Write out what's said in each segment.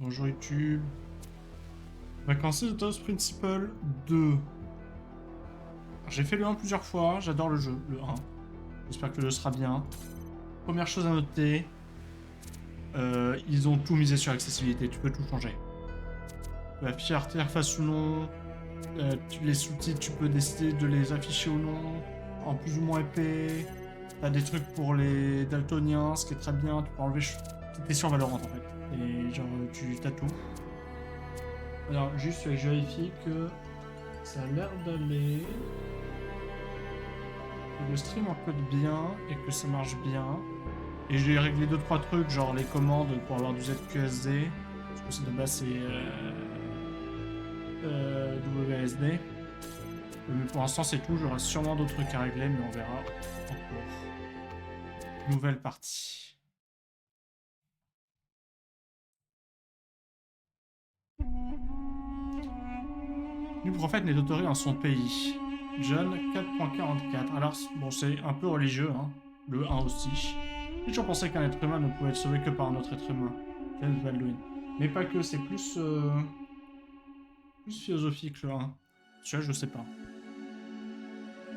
Bonjour YouTube. Vacances de Talos Principal 2. J'ai fait le 1 plusieurs fois, j'adore le jeu, le 1. J'espère que le 2 sera bien. Première chose à noter, ils ont tout misé sur l'accessibilité, tu peux tout changer. Tu peux afficher interface ou non, les sous-titres, tu peux décider de les afficher ou non, en plus ou moins épais. T'as des trucs pour les daltoniens, ce qui est très bien, tu peux enlever... T'es sur Valorant en fait, et genre tu t'as tout. Alors juste je vérifie que ça a l'air d'aller, que le stream encode bien et que ça marche bien. Et j'ai réglé 2-3 trucs, genre les commandes pour avoir du ZQSD, parce que de base c'est WSD. Mais pour l'instant c'est tout, j'aurai sûrement d'autres trucs à régler, mais on verra en cours. Nouvelle partie. Le prophète n'est autorité dans son pays. John 4.44. Alors, bon, c'est un peu religieux, hein. Le 1 aussi. J'ai toujours pensé qu'un être humain ne pouvait être sauvé que par un autre être humain. James Baldwin. Mais pas que, c'est plus philosophique le 1. Je sais pas.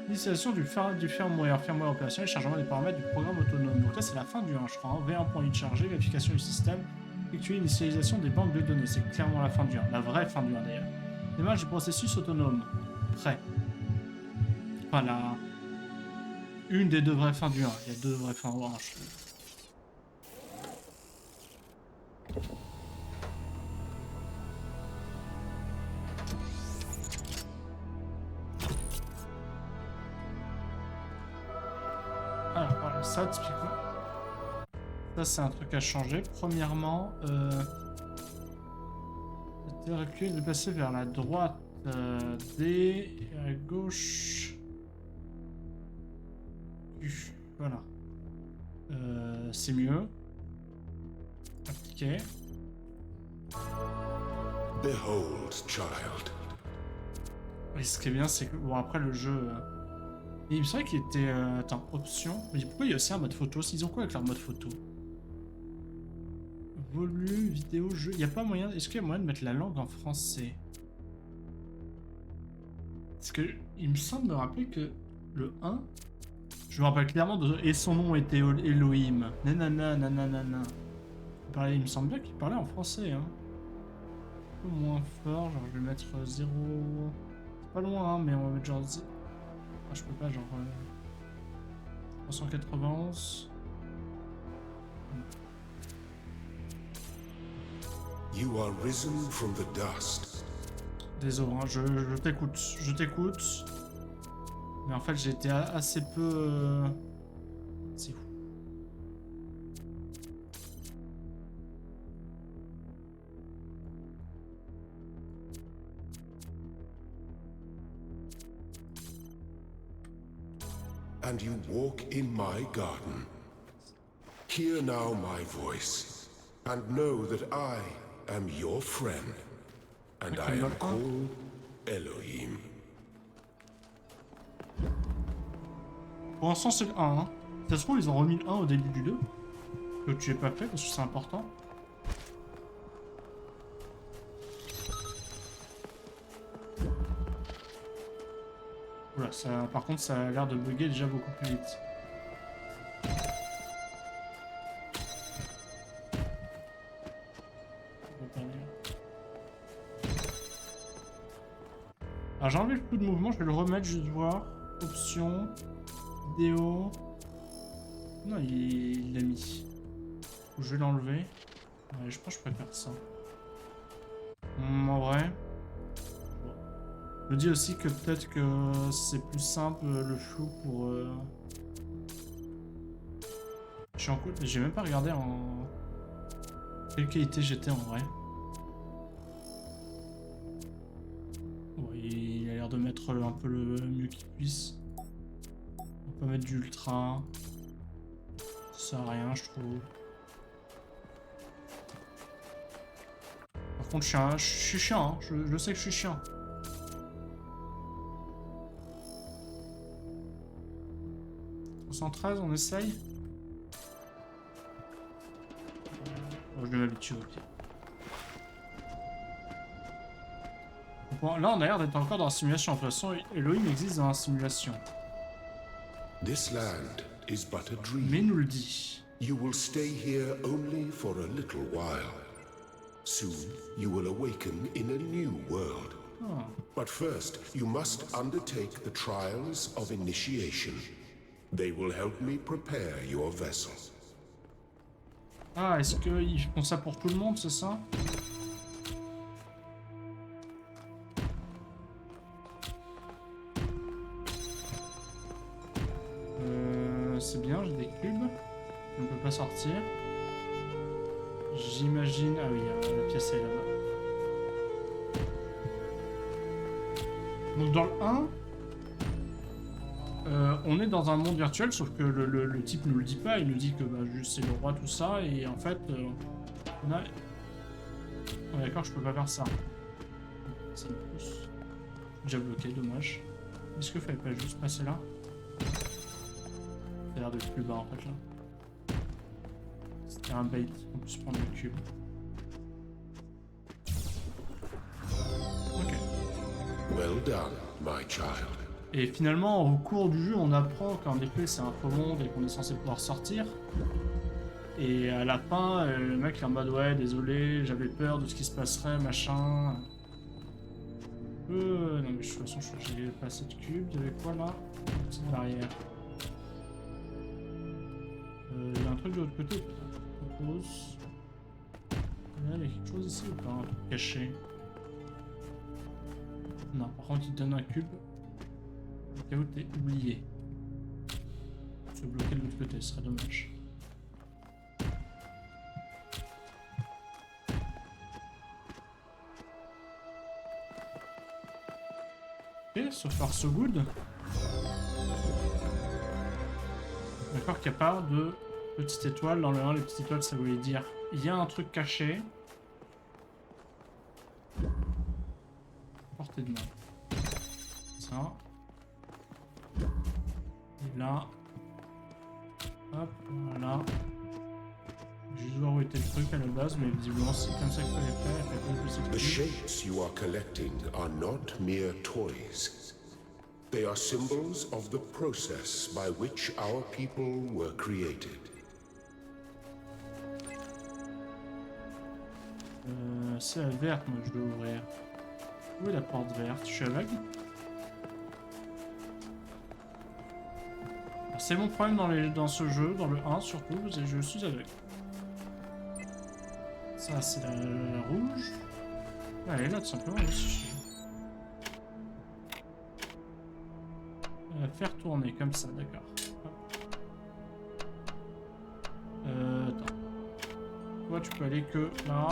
L'initialisation du firmware opérationnel, chargement des paramètres du programme autonome. Donc là, c'est la fin du 1, je crois. V1.8 chargé, vérification du système, effectuer l'initialisation des banques de données. C'est clairement la fin du 1, la vraie fin du 1 d'ailleurs. Démarrage du processus autonome. Prêt. Voilà. Une des deux vraies fins du 1. Il y a deux vraies fins au 1, je trouve. Alors, voilà, ça, typiquement. Ça, c'est un truc à changer. Premièrement, reculer, de passer vers la droite D et à gauche. Voilà. C'est mieux. Appliquer. Behold, child. Et ce qui est bien, c'est que bon, après le jeu. Il me semblait qu'il était. Attends, option. Mais pourquoi il y a aussi un mode photo? Ils ont quoi avec leur mode photo? Volume, vidéo, jeu. Il n'y a pas moyen. Est-ce qu'il y a moyen de mettre la langue en français? Parce que il me semble me rappeler que le 1. Je me rappelle clairement de. Et son nom était Elohim. Nanana, nanana. Il me semble bien qu'il parlait en français, hein. Un peu moins fort, genre je vais mettre 0. C'est pas loin, hein, mais on va mettre genre. Ah, je peux pas, genre. 391. You are risen from the dust. Désolé, hein, je t'écoute. Je t'écoute. Mais en fait, j'ai été assez peu. C'est fou. And you walk in my garden. Hear now my voice, and know that I am your friend, and I am called Elohim. Pour l'instant, c'est le 1. Hein. Ça se trouve, ils ont remis le 1 au début du 2. Que tu n'es pas fait parce que c'est important. Oula, ça, par contre, ça a l'air de bugger déjà beaucoup plus vite. Alors j'ai enlevé le coup de mouvement, je vais le remettre juste voir. Options, vidéo. Non, il l'a mis. Je vais l'enlever. Ouais, je pense que je préfère ça. En vrai. Je me dis aussi que peut-être que c'est plus simple le flou pour. Je suis en coup. J'ai même pas regardé en. Quelle qualité j'étais en vrai. Bon, il a l'air de mettre un peu le mieux qu'il puisse. On peut mettre du ultra. Ça sert à rien, je trouve. Par contre, je suis chiant, hein. Je sais que je suis chiant. « 113, on essaye. Bon, je vais m'habituer, ok. Bon, là, on a l'air d'être encore dans la simulation. De toute façon, Elohim existe dans la simulation. This land is but a Mais dream. nous le dit. You will stay here only for a little while. Soon you will awaken in a new world. Oh. But first, you must undertake the trials of initiation. They will help me prepare your vessel. Ah, est-ce qu'ils font ça pour tout le monde, c'est ça? C'est bien, j'ai des cubes. Je ne peux pas sortir. J'imagine... Ah oui, la pièce est là-bas. Donc dans le 1, on est dans un monde virtuel, sauf que le type nous le dit pas. Il nous dit que bah, c'est le roi, tout ça, et en fait, on a... Oh, d'accord, je peux pas faire ça. Ça me pousse. Déjà bloqué, dommage. Est-ce que fallait pas juste passer là? Ça a l'air d'être plus bas en fait là. C'était un bait, on peut se prendre le cube. Ok. Well done, my child. Et finalement, au cours du jeu, on apprend qu'en effet c'est un faux monde et qu'on est censé pouvoir sortir. Et à la fin, le mec est en mode ouais, désolé, j'avais peur de ce qui se passerait, machin. Non mais de toute façon, j'ai pas assez de cubes. Il y avait quoi là? C'est à l'arrière. Il y a un truc de l'autre côté. Propose. Là, il y a quelque chose ici ou pas? Un truc caché. Non, par contre, il te donne un cube. Au cas où t'es oublié. Se bloquer de l'autre côté, ce serait dommage. Ok, so far so good. D'accord qu'il n'y a pas de petite étoile. Dans le 1, les petites étoiles, ça voulait dire il y a un truc caché. Portée de main. Ça. Et là. Hop, voilà. Juste voir où était le truc à la base, mais visiblement c'est comme ça qu'il fallait faire. The shapes you are collecting are not mere toys. They are symbols of the process by which our people were created. C'est la verte, moi je dois ouvrir. Où est la porte verte? Je suis aveugle. C'est mon problème dans ce jeu, dans le 1 surtout, je suis aveugle. Ça c'est la rouge. Ah, elle est là tout simplement aussi. Faire tourner comme ça, d'accord. Attends. Toi tu peux aller que là.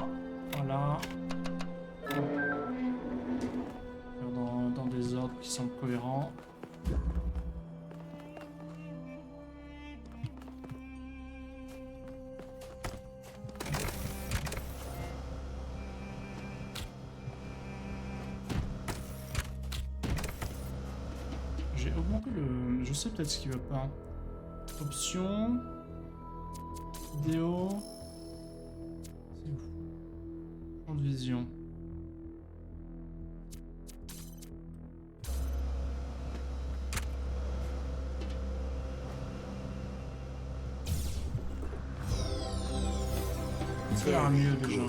Voilà. Dans des ordres qui semblent cohérents. J'ai augmenté le... Je sais peut-être ce qui va pas. Options. Vidéo. C'est où? Champ de vision. Ça a l'air mieux déjà.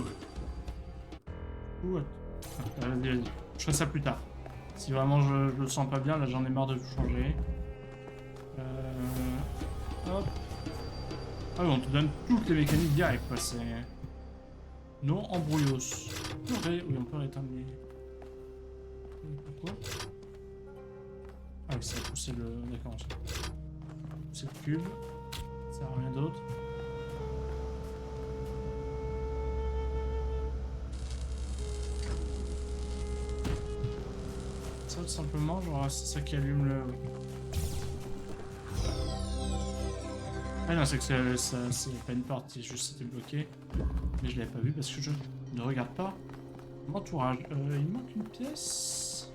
Ouh, vas-y. Je ferai ça plus tard. Si vraiment je le sens pas bien, là j'en ai marre de tout changer. Hop. Ah oui, on te donne toutes les mécaniques directes, quoi. C'est... Non embrouillos. Oui, on peut rééteindre les... Pourquoi? Ah oui, ça a poussé le... D'accord, c'est le cube. Ça sert à rien d'autre. Ça tout simplement, genre c'est ça qui allume le... Ah non, c'est que c'est pas une porte, c'est juste c'était bloqué. Mais je l'avais pas vu parce que je ne regarde pas l'entourage. Il manque une pièce.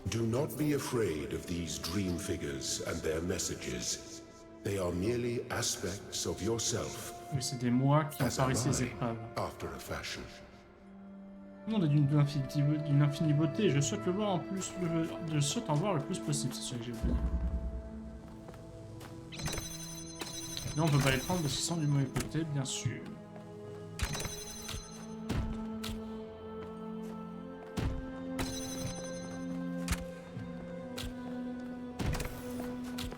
Do not be afraid of these dream figures and their messages. They are merely aspects of yourself. Oui, c'est des mois qui As ont am réussi les I, épreuves. after a fashion. Le monde est d'une infinie beauté et je souhaite le voir en plus, je souhaite en voir le plus possible, c'est ce que j'ai oublié. Là on peut pas les prendre parce qu'ils sont du mauvais côté, bien sûr.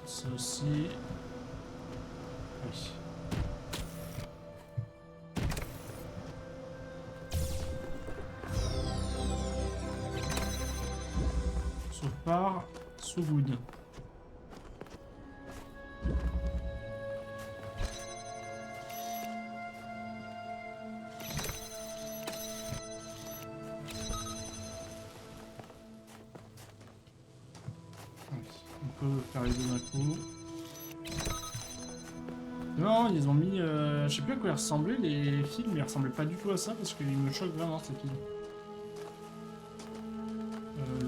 Ça aussi. Oui. Part so good. On peut faire les deux d'un coup. Non, ils ont mis... je sais plus à quoi ils ressemblaient les films, ils ressemblaient pas du tout à ça parce qu'ils me choquent vraiment ces films.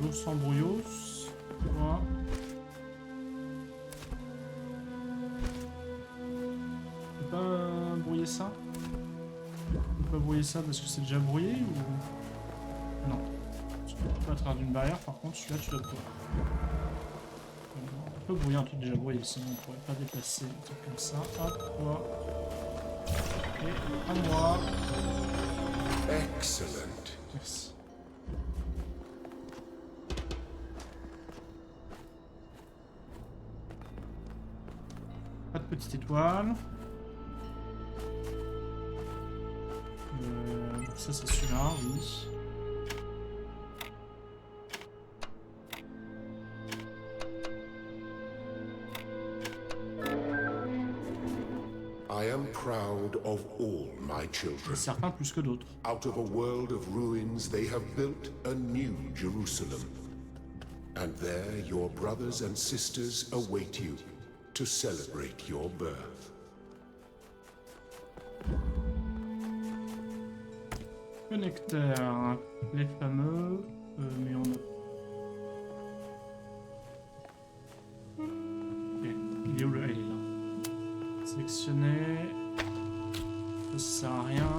Los Embrouillos. Voilà. On peut pas brouiller ça? On peut pas brouiller ça parce que c'est déjà brouillé ou... Non. Tu peux pas à travers d'une barrière, par contre celui-là tu dois pouvoir. On peut brouiller un truc déjà brouillé, sinon on pourrait pas déplacer un truc comme ça. Hop, toi. Et à moi. Excellent. Merci. Pas de petite étoile. Donc ça c'est celui-là, oui. I am proud of all my children. Certains plus que d'autres. Out of a world of ruins, they have built a new Jerusalem. And there your brothers and sisters await you to celebrate your birth. Connecteurs, les fameux, mais on a... Okay. Il est où le... Ah, il est là. Sélectionner. Ça sert à rien.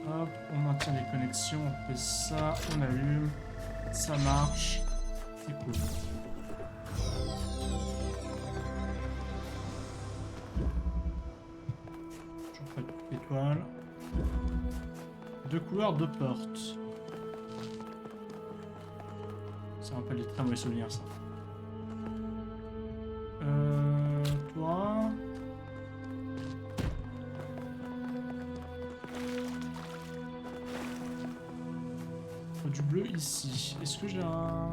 Hop, on maintient les connexions, on fait ça, on allume. Ça marche. C'est cool. Toujours pas d'étoile. Deux couloirs, deux portes. Ça rappelle des très mauvais souvenirs, ça. Toi... Du bleu ici. Est-ce que j'ai un...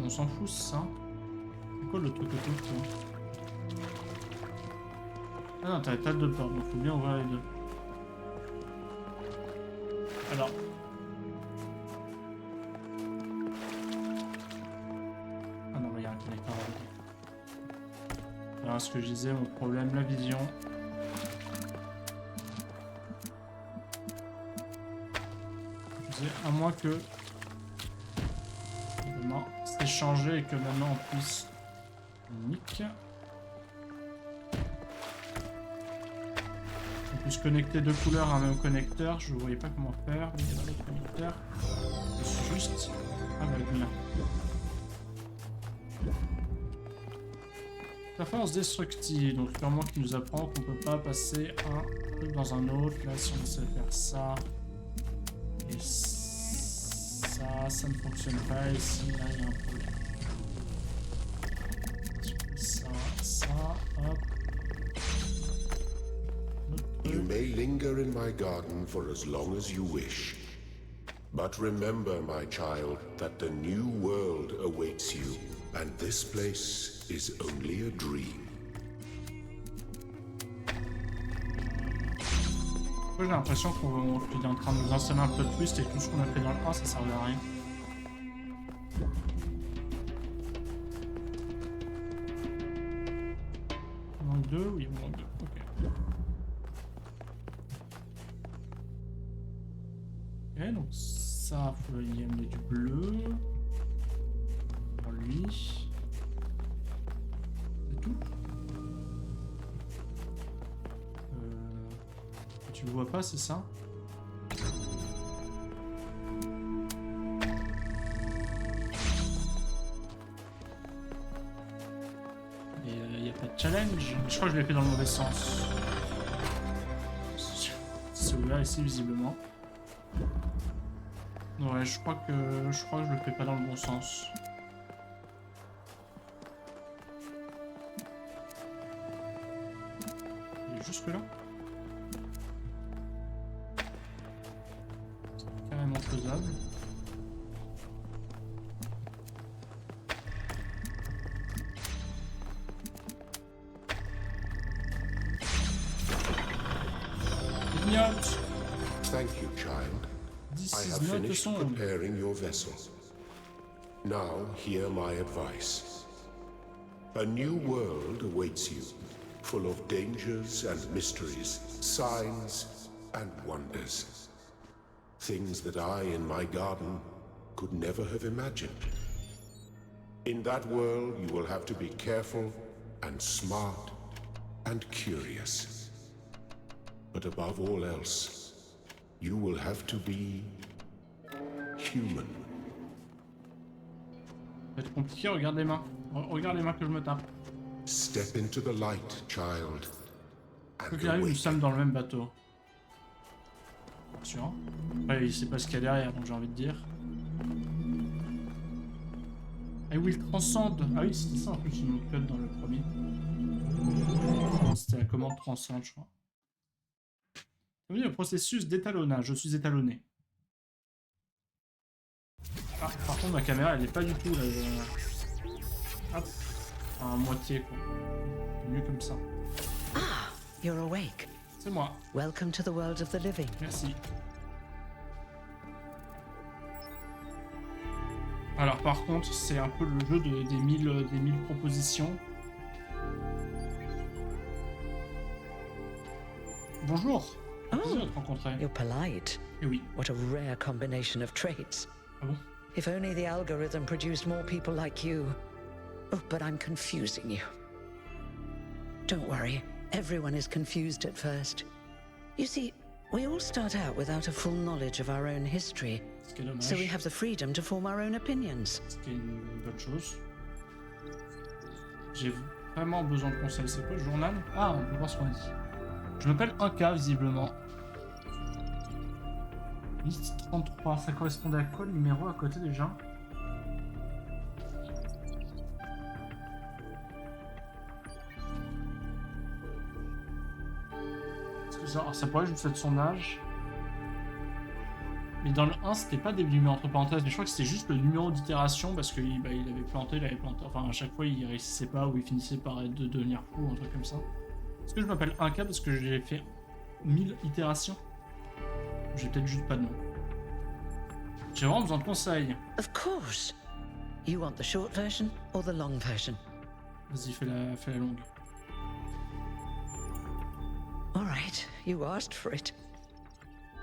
On s'en fout, ça. C'est quoi le truc autour, toi? Ah non, t'as les tables de porte, donc faut bien ouvrir les deux. Alors... Ah non, il y a un connecteur là. Alors, ce que je disais, mon problème, la vision. À moins que c'est changé et que maintenant on puisse nique. On puisse connecter deux couleurs à un même connecteur. Je ne voyais pas comment faire, mais il y a des connecteurs. C'est juste aveugle. La force destructive, donc clairement qui nous apprend qu'on peut pas passer un truc dans un autre. Là, si on essaie de faire ça. Et ça ne fonctionne pas ici, là il y a un problème. Ça, hop. You may linger in my garden for as long as you wish. But remember, my child, that the new world awaits you, and this place is only a dream. J'ai l'impression qu'il est en train de nous installer un peu de twist et tout ce qu'on a fait dans le 1, ça servait à rien. Il manque deux? Oui, il manque deux. Ok. Ok, donc ça, faut y amener du bleu. Pour lui. C'est tout. Tu le vois pas, c'est ça? Et il n'y a pas de challenge. Je crois que je l'ai fait dans le mauvais sens. C'est ouvert ici, visiblement. Ouais, je crois que je le fais pas dans le bon sens. Il est jusque là. C'est carrément faisable. Ignote. Thank you, child. This I is have not a finished song. preparing your vessel. Now, hear my advice. A new world awaits you, full of dangers and mysteries, signs and wonders. Things that I, in my garden, could never have imagined. In that world, you will have to be careful and smart and curious. But above all else, you will have to be human. Ça va être compliqué, regarde les mains. Regarde les mains que je me tape. Step into the light, child. Quoi qu'il arrive, nous sommes dans le même bateau. Bien sûr. Ouais, il sait pas ce qu'il y a derrière, donc j'ai envie de dire. I will transcende. Ah oui, c'était ça en plus, une autre code dans le premier. C'était la commande transcende, je crois. Oui, le processus d'étalonnage. Je suis étalonné. Ah, par contre, ma caméra, elle est pas du tout là. Hop. À moitié, quoi. C'est mieux comme ça. Ah, you're awake. C'est moi. Welcome to the world of the living. Merci. Alors par contre, c'est un peu le jeu des mille propositions. Bonjour. Plaisir de te rencontrer. You're polite. Eh oui. What a rare combination of traits. Ah bon? If only the algorithm produced more people like you. Oh, but I'm confusing you. Don't worry, everyone is confused at first. You see, we all start out without a full knowledge of our own history. Ce qui est dommage. So we have the freedom to form our own opinions. Ce qui est une bonne chose. J'ai vraiment besoin de conseils. C'est quoi le journal? Ah, on peut voir ce qu'on a dit. Je m'appelle 1K visiblement. Liste 33, ça correspondait à quoi le numéro à côté déjà? Est-ce que ça pourrait juste être son âge? Mais dans le 1, c'était pas des numéros entre parenthèses, mais je crois que c'était juste le numéro d'itération parce qu'il il avait planté, Enfin, à chaque fois, il réussissait pas ou il finissait par devenir fou, un truc comme ça. Est-ce que je m'appelle 1K parce que j'ai fait 1000 itérations? J'ai peut-être juste pas de nom. J'ai vraiment besoin de conseils. Of course. You want the short version or the long version? Vas-y, fais la longue. All right, you asked for it.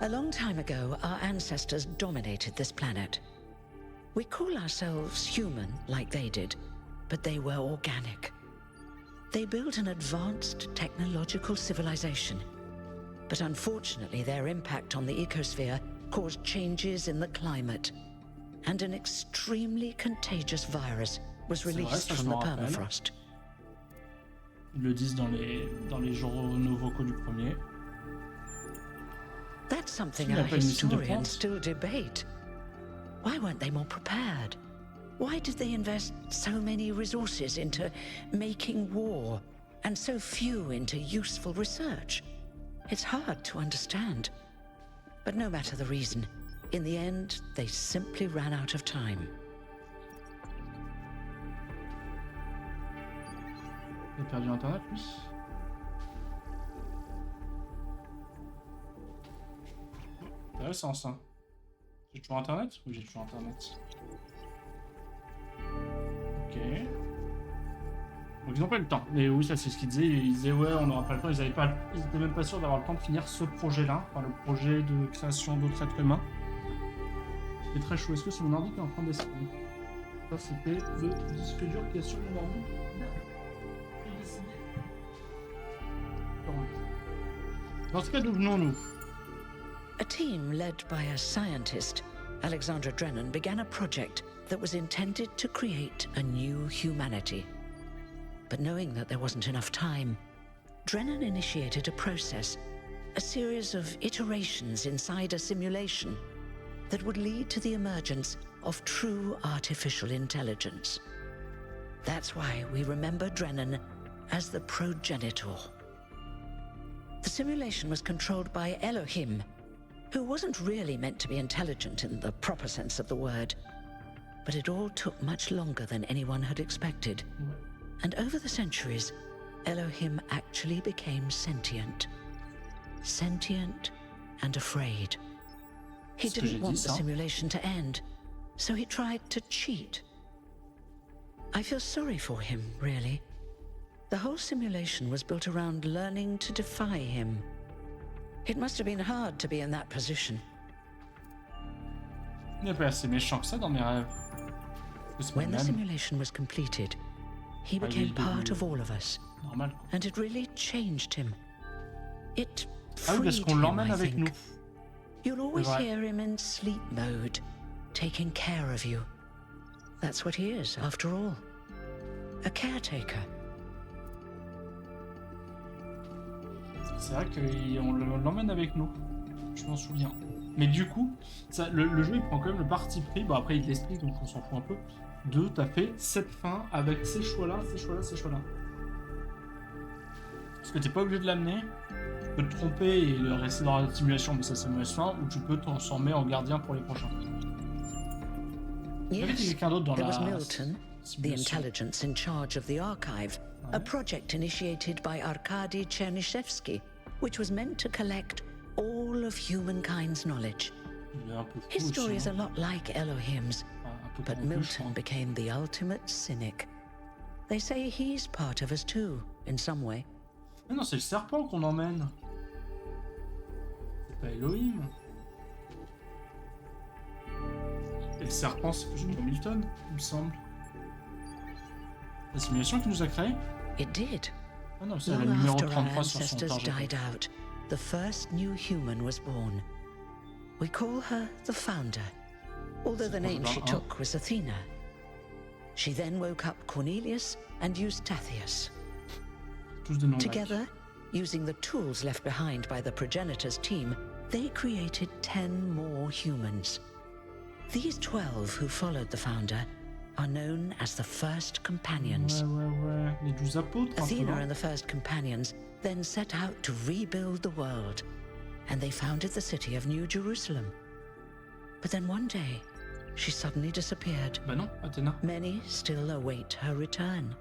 A long time ago, our ancestors dominated this planet. We call ourselves human like they did, but they were organic. They built an advanced technological civilization. But unfortunately, their impact on the ecosphere caused changes in the climate. And an extremely contagious virus was released from the permafrost. Ils le disent dans les journaux vocaux du premier. That's something our historians still debate. Why weren't they more prepared? Why did they invest so many resources into making war and so few into useful research? It's hard to understand. But no matter the reason, in the end, they simply ran out of time. Il a perdu internet, lui. Intéressant ça. J'ai toujours internet? Oui, j'ai toujours internet. Ok. Donc ils n'ont pas eu le temps. Mais oui, ça c'est ce qu'ils disaient. Ils disaient ouais, on n'aura pas le temps. Ils étaient même pas sûrs d'avoir le temps de finir ce projet-là. Enfin, le projet de création d'autres êtres humains. C'est très chaud. Est-ce que c'est mon ordi qui est en train d'esprit? Ça c'était le disque dur qui est sur mon ordi. Dans ce cas, d'où venons-nous? A team led by a scientist, Alexandra Drennan, began a project that was intended to create a new humanity. But knowing that there wasn't enough time, Drennan initiated a process, a series of iterations inside a simulation that would lead to the emergence of true artificial intelligence. That's why we remember Drennan as the progenitor. The simulation was controlled by Elohim, who wasn't really meant to be intelligent in the proper sense of the word. But it all took much longer than anyone had expected. And over the centuries, Elohim actually became sentient. Sentient and afraid. He didn't want the simulation to end, so he tried to cheat. I feel sorry for him, really. The whole simulation was built around learning to defy him. It must have been hard to be in that position. Il n'est pas assez méchant que ça dans mes rêves. When the simulation was completed, he became part of all of us. Normal. And it really changed him. It Ah oui, parce freed qu'on him, l'emmène I avec nous. think. You'll always vrai. hear him in sleep mode, taking care of you. That's what he is, after all. A caretaker. C'est vrai qu'on l'emmène avec nous. Je m'en souviens. Mais du coup, ça, le jeu il prend quand même le parti pris. Bon, après il l'explique donc on s'en fout un peu. De t'as fait cette fin avec ces choix-là, ces choix-là, ces choix-là. Parce que t'es pas obligé de l'amener. Tu peux te tromper et le rester dans la simulation, mais ça c'est mauvaise fin. Ou tu peux t'en transformer en gardien pour les prochains. Il y avait quelqu'un d'autre dans There la was Milton, the simulation. intelligence in charge of the archive, a project initiated by Arkady Chernyshevsky, which was meant to collect all of humankind's knowledge. Il est un peu His fou story is aussi, a lot like Elohim's, un peu but confus, je Milton crois. became the ultimate cynic. They say he's part of us too, in some way. Mais non, c'est le serpent qu'on emmène. C'est pas Elohim. Et le serpent, c'est que j'ai Milton, il me semble. La simulation qui nous a créé? It did. Ah non, c'est le Long numéro after our 33 sur son ancestors target. died out, the first new human was born. We call her the Founder, although the name she took was Athena. She then woke up Cornelius and Eustathius. Tous des noms grecs. Together, using the tools left behind by the progenitors team, they created 10 more humans. These 12 who followed the Founder are known as the First Companions. Ouais. Les 12 apôtres, un peu, Athena hein. and the First Companions then set out to rebuild the world, and they founded the city of New Jerusalem. But then one day, she suddenly disappeared. Bah non, Athéna. Many still await her return.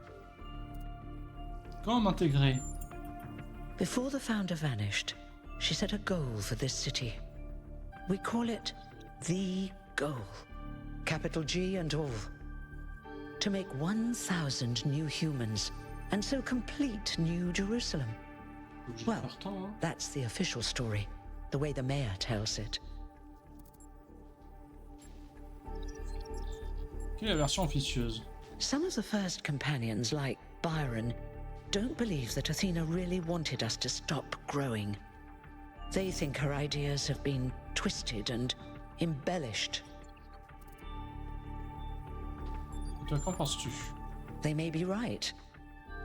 Comment m'intégrer? Before the Founder vanished, she set a goal for this city. We call it the goal, capital G and all. To make 1,000 new humans, and so complete New Jerusalem. J'ai Well, faire temps, hein. that's the official story, the way the mayor tells it. Quelle est la version officieuse? Some of the First Companions, like Byron, don't believe that Athena really wanted us to stop growing. They think her ideas have been twisted and embellished. Et toi, qu'en penses-tu? They may be right,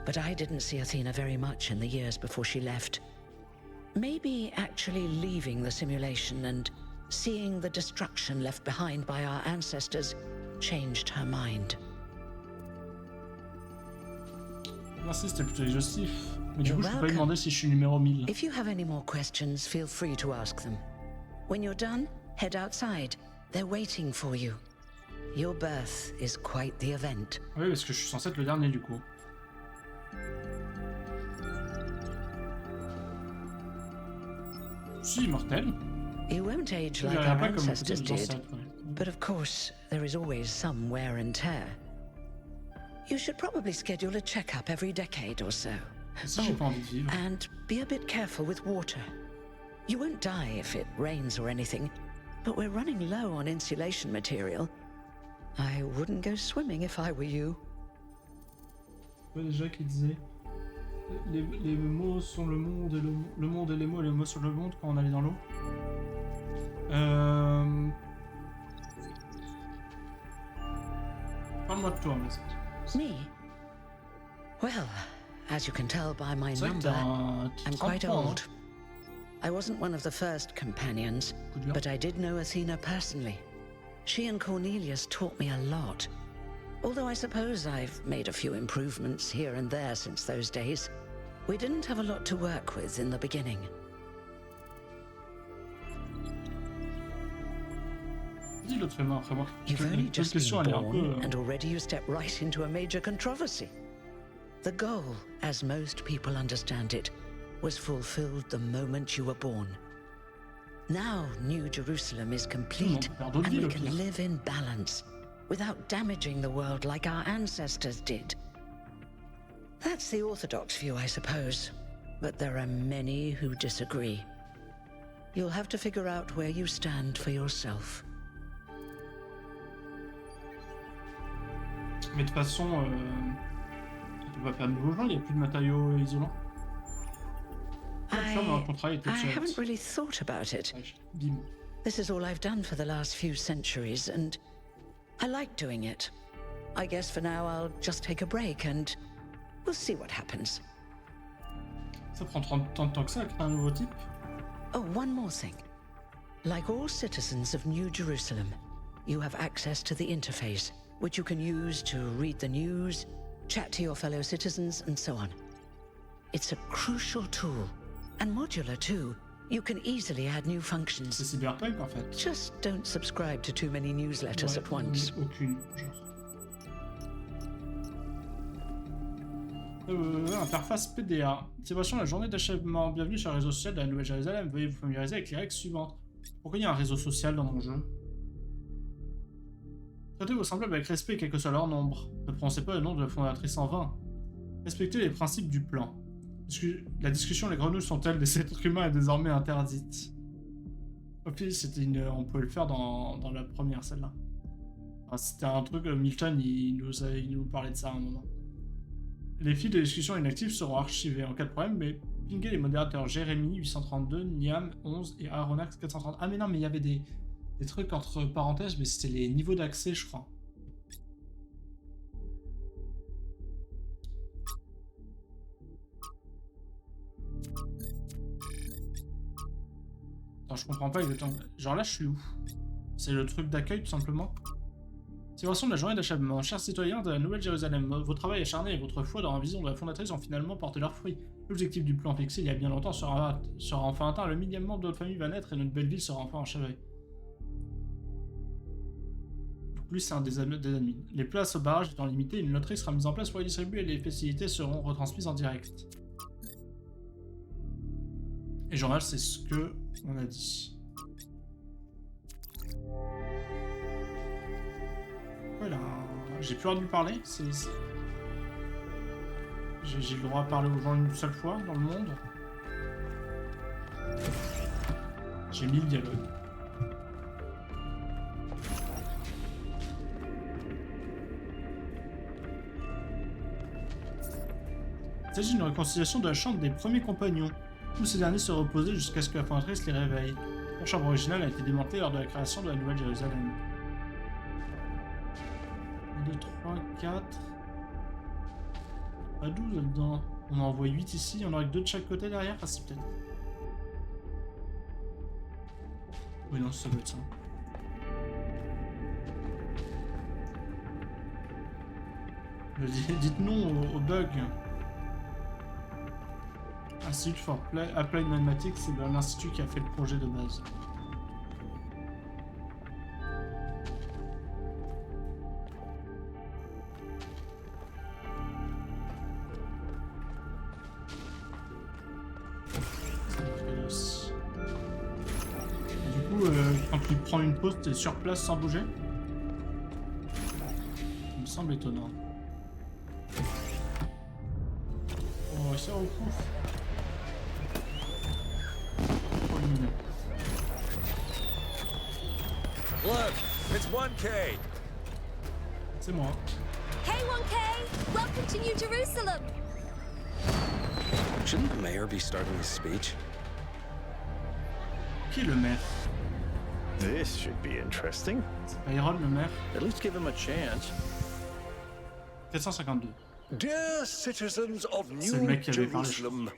but I didn't see Athena very much in the years before she left. Maybe actually leaving the simulation and seeing the destruction left behind by our ancestors changed her mind. Merci, c'était plutôt exhaustif. Mais du You're coup, je peux pas lui welcome. demander si je suis numéro 1000. If you have any more questions, feel free to ask them. When you're done, head outside. They're waiting for you. Your birth is quite the event. Oui, parce que je suis censé être le dernier du coup. Si, immortel. You won't age Je like verrai our pas comme ancestors peut-être les did, ancêtres, ouais. but of course, there is always some wear and tear. You should probably schedule a checkup every decade or so. Et si j'ai pas envie de vivre? And be a bit careful with water. You won't die if it rains or anything, but we're running low on insulation material. I wouldn't go swimming if I were you. Quoi déjà qui disait? Les mots sont le monde et le monde et les mots sont le monde quand on allait dans l'eau. Parle-moi de toi, mais Me? Well, as you can tell by my c'est vrai que number, t'as I'm quite point, old. I wasn't one of the first companions, Coup dur. but I did know Athena personally. She and Cornelius taught me a lot. Although I suppose I've made a few improvements here and there since those days. We didn't have a lot to work with in the beginning. Dis l'autre humain après moi. You've only just question, been elle est un peu. born, and already you step right into a major controversy. The goal, as most people understand it, was fulfilled the moment you were born. Now New Jerusalem is complete, perd d'autres and we villes, au can pire. live in balance, without damaging the world like our ancestors did. That's the orthodox view, I suppose, but there are many who disagree. You'll have to figure out where you stand for yourself. Mais de toute façon, tu vas faire de nouveaux gens, il n'y a plus de matériaux isolants. Ton travail est I obsolète. haven't really thought about it. Bim. This is all I've done for the last few centuries, and I like doing it. I guess for now I'll just take a break and we'll see what happens. Ça prend 30 ans de temps que ça à créer un nouveau type. Oh, one more thing. Like all citizens of New Jerusalem, you have access to the interface, which you can use to read the news, chat to your fellow citizens, and so on. It's a crucial tool, and modular too. You can easily add new C'est functions. cyberpunk en fait. Just don't subscribe to too many newsletters Ouais, at once. aucune, genre. Interface PDA. Célébration de la journée d'achèvement. Bienvenue sur le réseau social de la Nouvelle-Jérusalem. Veuillez vous familiariser avec les règles suivantes. Pourquoi il y a un réseau social dans mon jeu? Traitez vos semblables avec respect, quel que soit leur nombre. Ne prononcez pas le nom de la fondatrice en vain. Respectez les principes du plan. La discussion les grenouilles sont-elles des êtres humains est désormais interdite. Au pire, c'était on pouvait le faire dans la première, celle-là. Enfin, c'était un truc, Milton, il nous parlait de ça à un moment. Les fils de discussion inactifs seront archivés en cas de problème, mais pinguez les modérateurs Jérémy 832, Niam 11 et Aronax 430. Ah mais non, mais il y avait des trucs entre parenthèses, mais c'était les niveaux d'accès, je crois. Attends, je comprends pas exactement. Genre là, je suis où? C'est le truc d'accueil, tout simplement. Célébration de la journée d'achèvement. Chers citoyens de la Nouvelle-Jérusalem, vos travail acharné et votre foi dans la vision de la fondatrice ont finalement porté leurs fruits. L'objectif du plan fixé il y a bien longtemps sera enfin atteint. Le millième membre de notre famille va naître et notre belle ville sera enfin achevée. Donc lui, c'est un des admins. Les places au barrage étant limitées, une loterie sera mise en place pour les distribuer et les festivités seront retransmises en direct. Et journal, c'est ce que on a dit. Voilà, j'ai plus le droit de lui parler. J'ai le droit de parler aux gens une seule fois dans le monde. J'ai mis le dialogue. Il s'agit d'une réconciliation de la chambre des premiers compagnons. Tous ces derniers se reposaient jusqu'à ce que la fondatrice les réveille. La chambre originale a été démantelée lors de la création de la Nouvelle-Jérusalem. 1, 2, 3, 4... Pas 12 là-dedans. On en envoie 8 ici, on en aurait que 2 de chaque côté derrière. Ah si, peut-être. Oui, non, ça doit être ça. Dites non au bug. Institute for Applied Mathematics, c'est l'institut qui a fait le projet de base. Du coup, quand tu prends une pause, t'es sur place sans bouger. Ça me semble étonnant. Oh, ça recouvre. Look, it's 1K. C'est moi. Hey 1K! Welcome to New Jerusalem! Shouldn't the mayor be starting his speech? Qui est le maire? This should be interesting. C'est pas Iron, le maire? At least give him a chance. 452. Dear citizens of C'est le New mec qui avait parlé, je Jerusalem,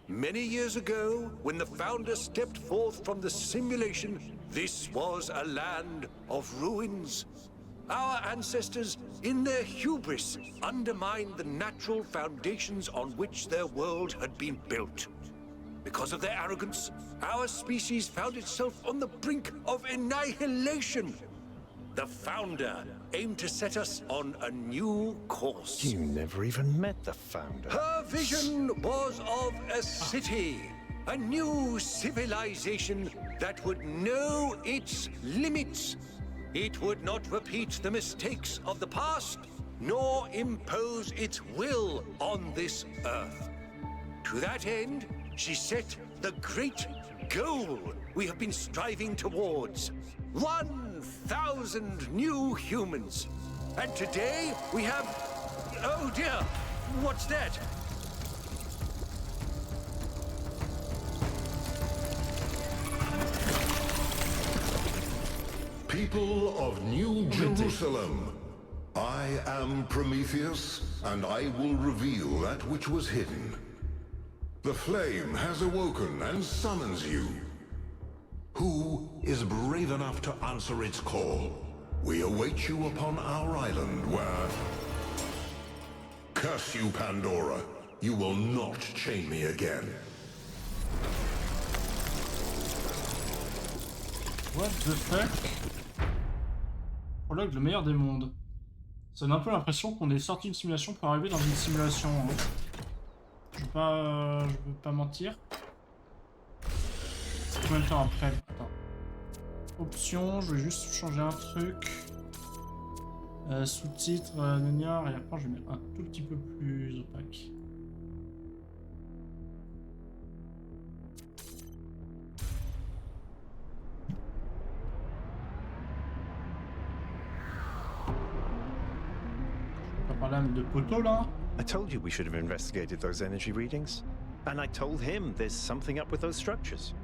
many years ago, when the founder stepped forth from the simulation, this was a land of ruins. Our ancestors, in their hubris, undermined the natural foundations on which their world had been built. Because of their arrogance, our species found itself on the brink of annihilation. The founder aimed to set us on a new course. You never even met the founder. Her vision was of a city, a new civilization that would know its limits. It would not repeat the mistakes of the past, nor impose its will on this earth. To that end, she set the great goal we have been striving towards. 1,000 new humans. And today we have... Oh dear, what's that? People of New Jerusalem, I am Prometheus, and I will reveal that which was hidden. The flame has awoken and summons you. Who is brave enough to answer its call? We await you upon our island where... Curse you, Pandora. You will not chain me again. What the fuck? Prologue, le meilleur des mondes. Ça donne un peu l'impression qu'on est sorti d'une simulation pour arriver dans une simulation. Hein. Je veux pas mentir. C'est combien de temps après? Attends. Options, je vais juste changer un truc. Sous-titres, Néniard, et après je vais mettre un tout petit peu plus opaque. De poteau là. I told you we should have investigated those energy readings. And I told him there's something up with those structures.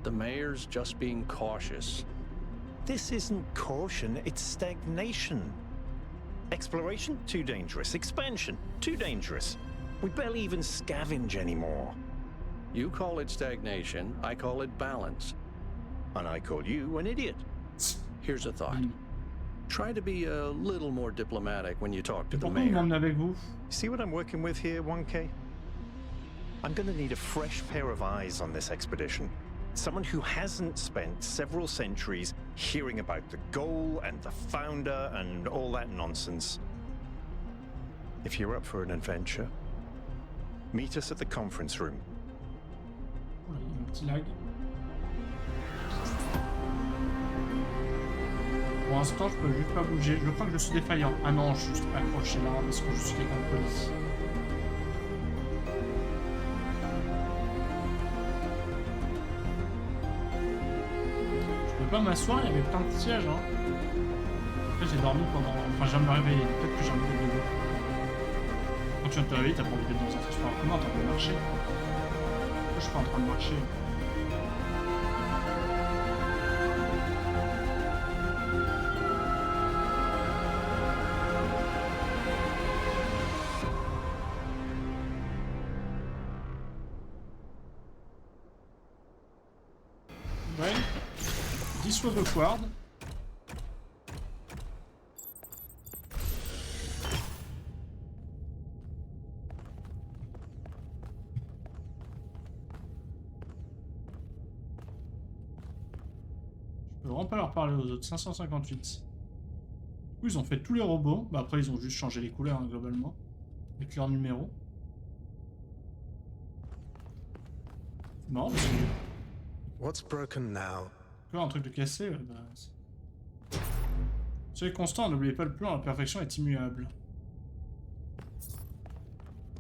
The mayor's just being cautious. This isn't caution, it's stagnation. Exploration? Too dangerous. Expansion? Too dangerous. We barely even scavenge anymore. You call it stagnation, I call it balance. And I call you an idiot. Here's a thought. Try to be a little more diplomatic when you talk to the Pourquoi vous mayor. m'emmenez avec vous? See what I'm working with here, 1K? I'm gonna need a fresh pair of eyes on this expedition. Someone who hasn't spent several centuries hearing about the goal and the founder and all that nonsense. If you're up for an adventure, meet us at the conference room. Oh, il y a un petit lag. Pour l'instant, je peux juste pas bouger. Je crois que je suis défaillant. Ah non, je suis juste accroché là parce que je suis quelqu'un de poli. Je peux pas m'asseoir, il y avait plein de sièges. Hein. Après, j'ai dormi pendant. Enfin, je viens de me réveiller. Peut-être que j'ai un peu de vélo. Quand tu viens de te réveiller, t'as pas envie d'être dans un transport en commun, t'as envie de marcher. Pourquoi je suis pas en train de marcher? Ouais. Dissuade de Quard. Je peux vraiment pas leur parler aux autres. 558. Du coup, ils ont fait tous les robots. Bah après, ils ont juste changé les couleurs, hein, globalement. Avec leurs numéros. C'est marrant parce que... What's broken now? Un truc de cassé, bah... Soyez constant, n'oubliez pas le plan, la perfection est immuable.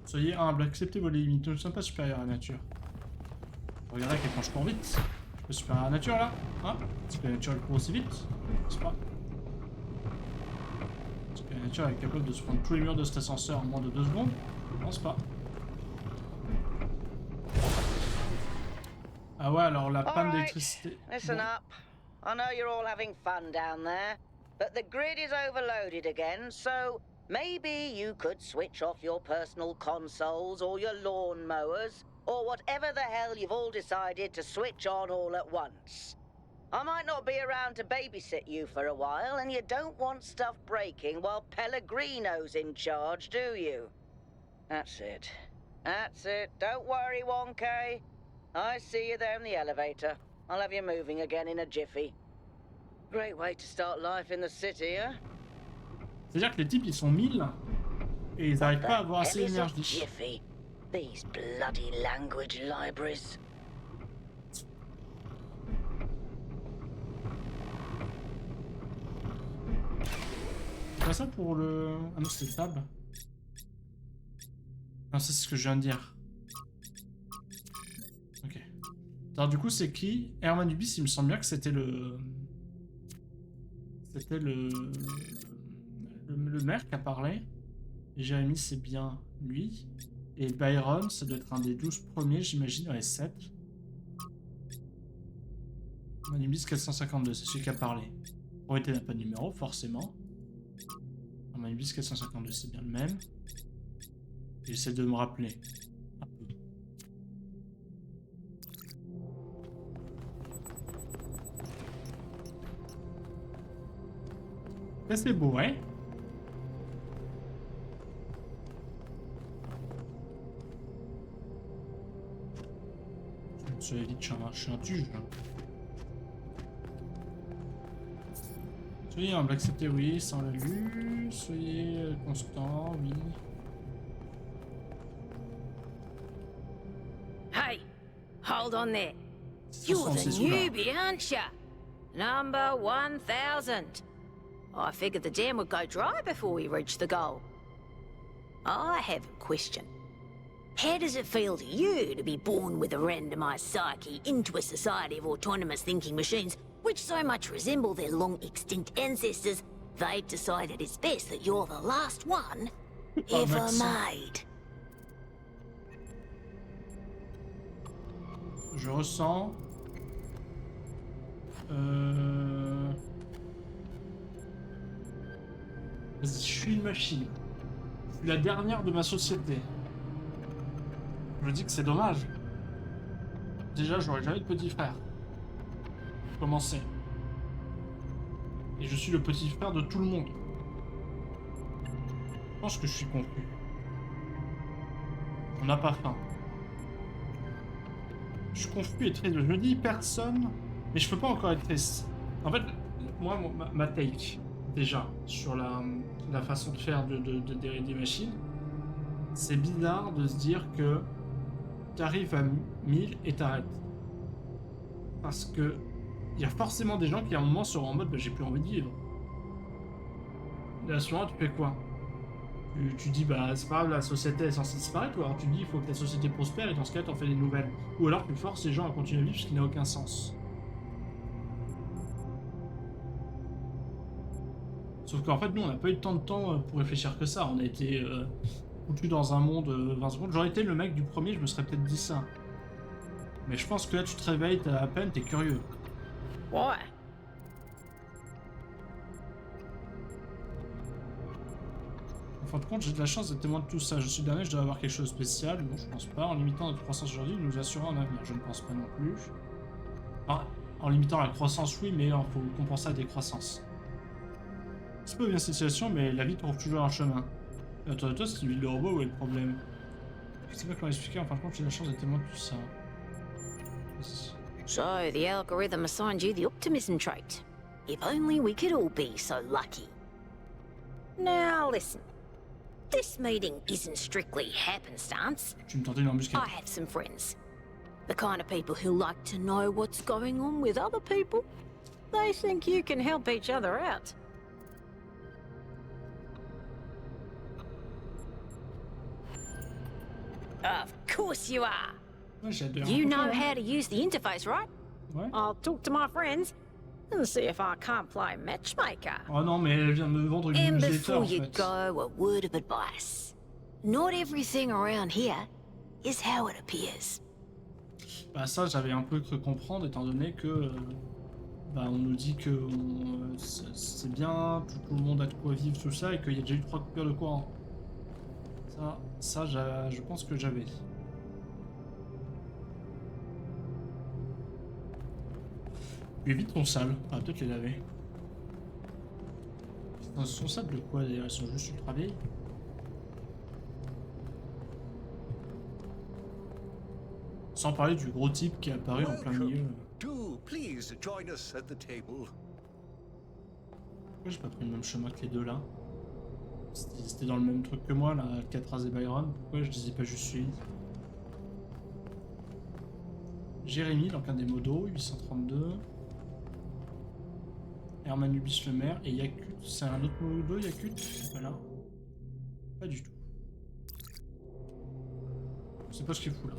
Soyez humble, acceptez vos limites, nous ne sommes pas supérieurs à la nature. Regardez à quel point je cours vite. Je suis pas supérieur à la nature là? Hein? Est-ce que la nature elle court aussi vite? Je sais pas. Est-ce que la nature est capable de se prendre tous les murs de cet ascenseur en moins de 2 secondes? Je pense pas. Ah ouais, alors la All panne right, d'électricité. listen Bon. up. I know you're all having fun down there, but the grid is overloaded again, so maybe you could switch off your personal consoles or your lawn mowers, or whatever the hell you've all decided to switch on all at once. I might not be around to babysit you for a while, and you don't want stuff breaking while Pellegrino's in charge, do you? That's it. That's it. Don't worry, 1K. I see you there in the elevator. I'll have you moving again in a jiffy. Great way to start life in the city, huh? C'est-à-dire que les types, ils sont 1000 et ils n'arrivent pas à avoir assez Hell is a d'énergie. jiffy. These bloody language libraries. C'est pas ça pour le... Ah non, c'est le tab. Non, c'est ce que je viens de dire. Ok. Alors du coup, c'est qui? Herman Dubis, il me semble bien que c'était le... C'était le maire qui a parlé. Et Jérémy, c'est bien lui. Et Byron, ça doit être un des 12 premiers, j'imagine, dans les 7. Herman Dubis 452, c'est celui qui a parlé. Priorité n'a pas de numéro, forcément. Herman Dubis 452, c'est bien le même. J'essaie de me rappeler. Un peu. Ça, c'est beau, hein? Soyez vite, je suis un tuge. Soyez humble, acceptez, oui, sans la lu. Soyez constant, oui. Hey, hold on there. Ça You're sent, c'est the celui-là. newbie, aren't ya? Number 1000. I figured the dam would go dry before we reach the goal. I have a question. How does it feel to you to be born with a randomized psyche into a society of autonomous thinking machines which so much resemble their long-extinct ancestors, they've decided it's best that you're the last one ever made? Je ressens... Vas-y, je suis une machine. Je suis la dernière de ma société. Je me dis que c'est dommage. Déjà, j'aurais jamais de petit frère. Pour commencer. Et je suis le petit frère de tout le monde. Je pense que je suis confus. On n'a pas faim. Je suis confus et triste. Je me dis personne, mais je peux pas encore être triste. En fait, moi, ma take, déjà, sur la façon de faire des machines, c'est bizarre de se dire que t'arrives à 1000 et t'arrêtes. Parce que il y a forcément des gens qui à un moment seront en mode bah, j'ai plus envie de vivre. Et à ce moment-là, tu fais quoi? Tu dis bah c'est pas grave, la société est censée disparaître, ou alors tu dis il faut que la société prospère et dans ce cas t'en fais des nouvelles. Ou alors tu forces les gens à continuer à vivre ce qui n'a aucun sens. Sauf qu'en fait nous on n'a pas eu tant de temps pour réfléchir que ça, on a été foutu dans un monde 20 secondes. J'aurais été le mec du premier, je me serais peut-être dit ça. Mais je pense que là tu te réveilles, t'as à peine, t'es curieux. Why? En fin de compte, j'ai de la chance d'être témoin de tout ça. Je suis dernier, je dois avoir quelque chose de spécial. Non, je pense pas. En limitant notre croissance aujourd'hui, nous assurons un avenir. Je ne pense pas non plus. Enfin, en limitant la croissance, oui, mais il faut compenser à des croissances. C'est pas bien cette situation, mais la vie trouve toujours un chemin. Et autour de toi, c'est une ville de robots, où est le problème? Je sais pas comment expliquer. En fin de compte, j'ai de la chance d'être témoin de tout ça. So the algorithm assigned you the optimism trait. If only we could all be so lucky. Now listen. This meeting isn't strictly happenstance. Tu me tentais une embuscade. I have some friends. The kind of people who like to know what's going on with other people. They think you can help each other out. Of course you are. Ouais, j'ai hâte de You know rencontrer, how to use the interface, right? Ouais. I'll talk to my friends and see if I can't play matchmaker. Oh non, mais elle vient de me vendre une And newsletter before en you fait. go, a word of advice. Not everything around here is how it appears. Bah ça, j'avais un peu cru comprendre, étant donné que... bah, on nous dit que c'est bien, tout le monde a de quoi vivre, tout ça, et qu'il y a déjà eu 3 coupures de courant. Ça je pense que j'avais. Lui évite ton sale. Ah, peut-être les laver. Ils sont sales de quoi d'ailleurs? Ils sont juste ultra vieilles. Sans parler du gros type qui est apparu en plein milieu. Do please join us at the table. Pourquoi j'ai pas pris le même chemin que les deux là? C'était dans le même truc que moi là, Alcatraz et Byron. Pourquoi je disais pas juste celui? Jérémy, donc un des modos, 832. Hermanubis le maire, et Yakut, c'est un autre modo, Yakut? Voilà. Pas du tout. Je sais pas ce qu'il fout là.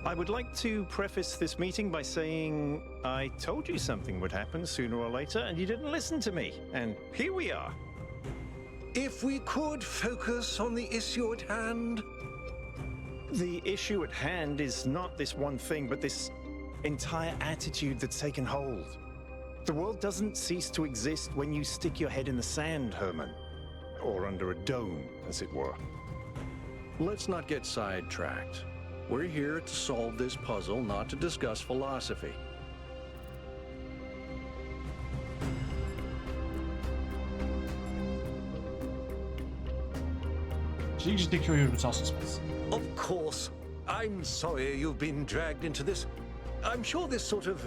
I would like to preface this meeting by saying I told you something would happen sooner or later, and you didn't listen to me. And here we are. If we could focus on the issue at hand. The issue at hand is not this one thing, but this entire attitude that's taken hold. The world doesn't cease to exist when you stick your head in the sand, Herman. Or under a dome, as it were. Let's not get sidetracked. We're here to solve this puzzle, not to discuss philosophy. J'ai dit que j'étais curieux, je veux savoir ce qui se passe. Of course. I'm sorry you've been dragged into this. I'm sure this sort of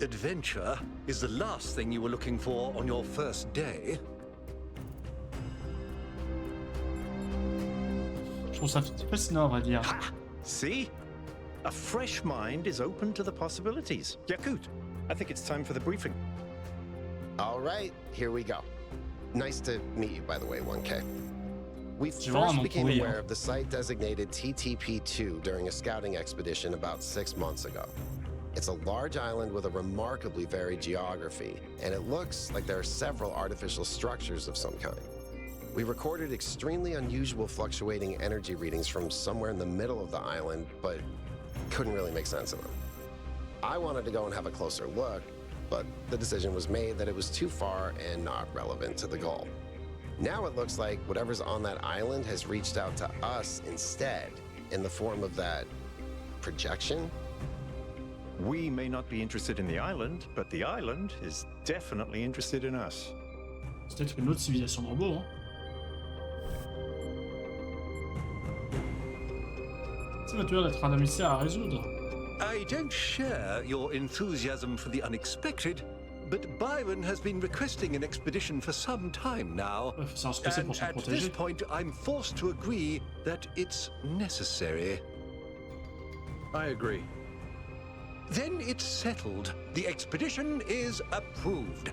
adventure is the last thing you were looking for on your first day. Je trouve ça fascinant, à vrai dire. Ha! See? A fresh mind is open to the possibilities. Yakut, I think it's time for the briefing. All right, here we go. Nice to meet you, by the way, 1K. We C'est vraiment first mon became courrier, aware hein. of the site designated TTP-2 during a scouting expedition about 6 months ago. It's a large island with a remarkably varied geography, and it looks like there are several artificial structures of some kind. We recorded extremely unusual fluctuating energy readings from somewhere in the middle of the island, but couldn't really make sense of them. I wanted to go and have a closer look, but the decision was made that it was too far and not relevant to the goal. Now it looks like whatever's on that island has reached out to us instead, in the form of that projection. We may not be interested in the island, but the island is definitely interested in us. C'est peut-être une autre civilisation de robots, hein. Ça va toujours d'être un mystère à résoudre. I don't share your enthusiasm for the unexpected, but Byron has been requesting an expedition for some time now. Ouais, faut savoir ce que c'est pour And s'en at this protéger. point, I'm forced to agree that it's necessary. I agree. Then it's settled. The expedition is approved.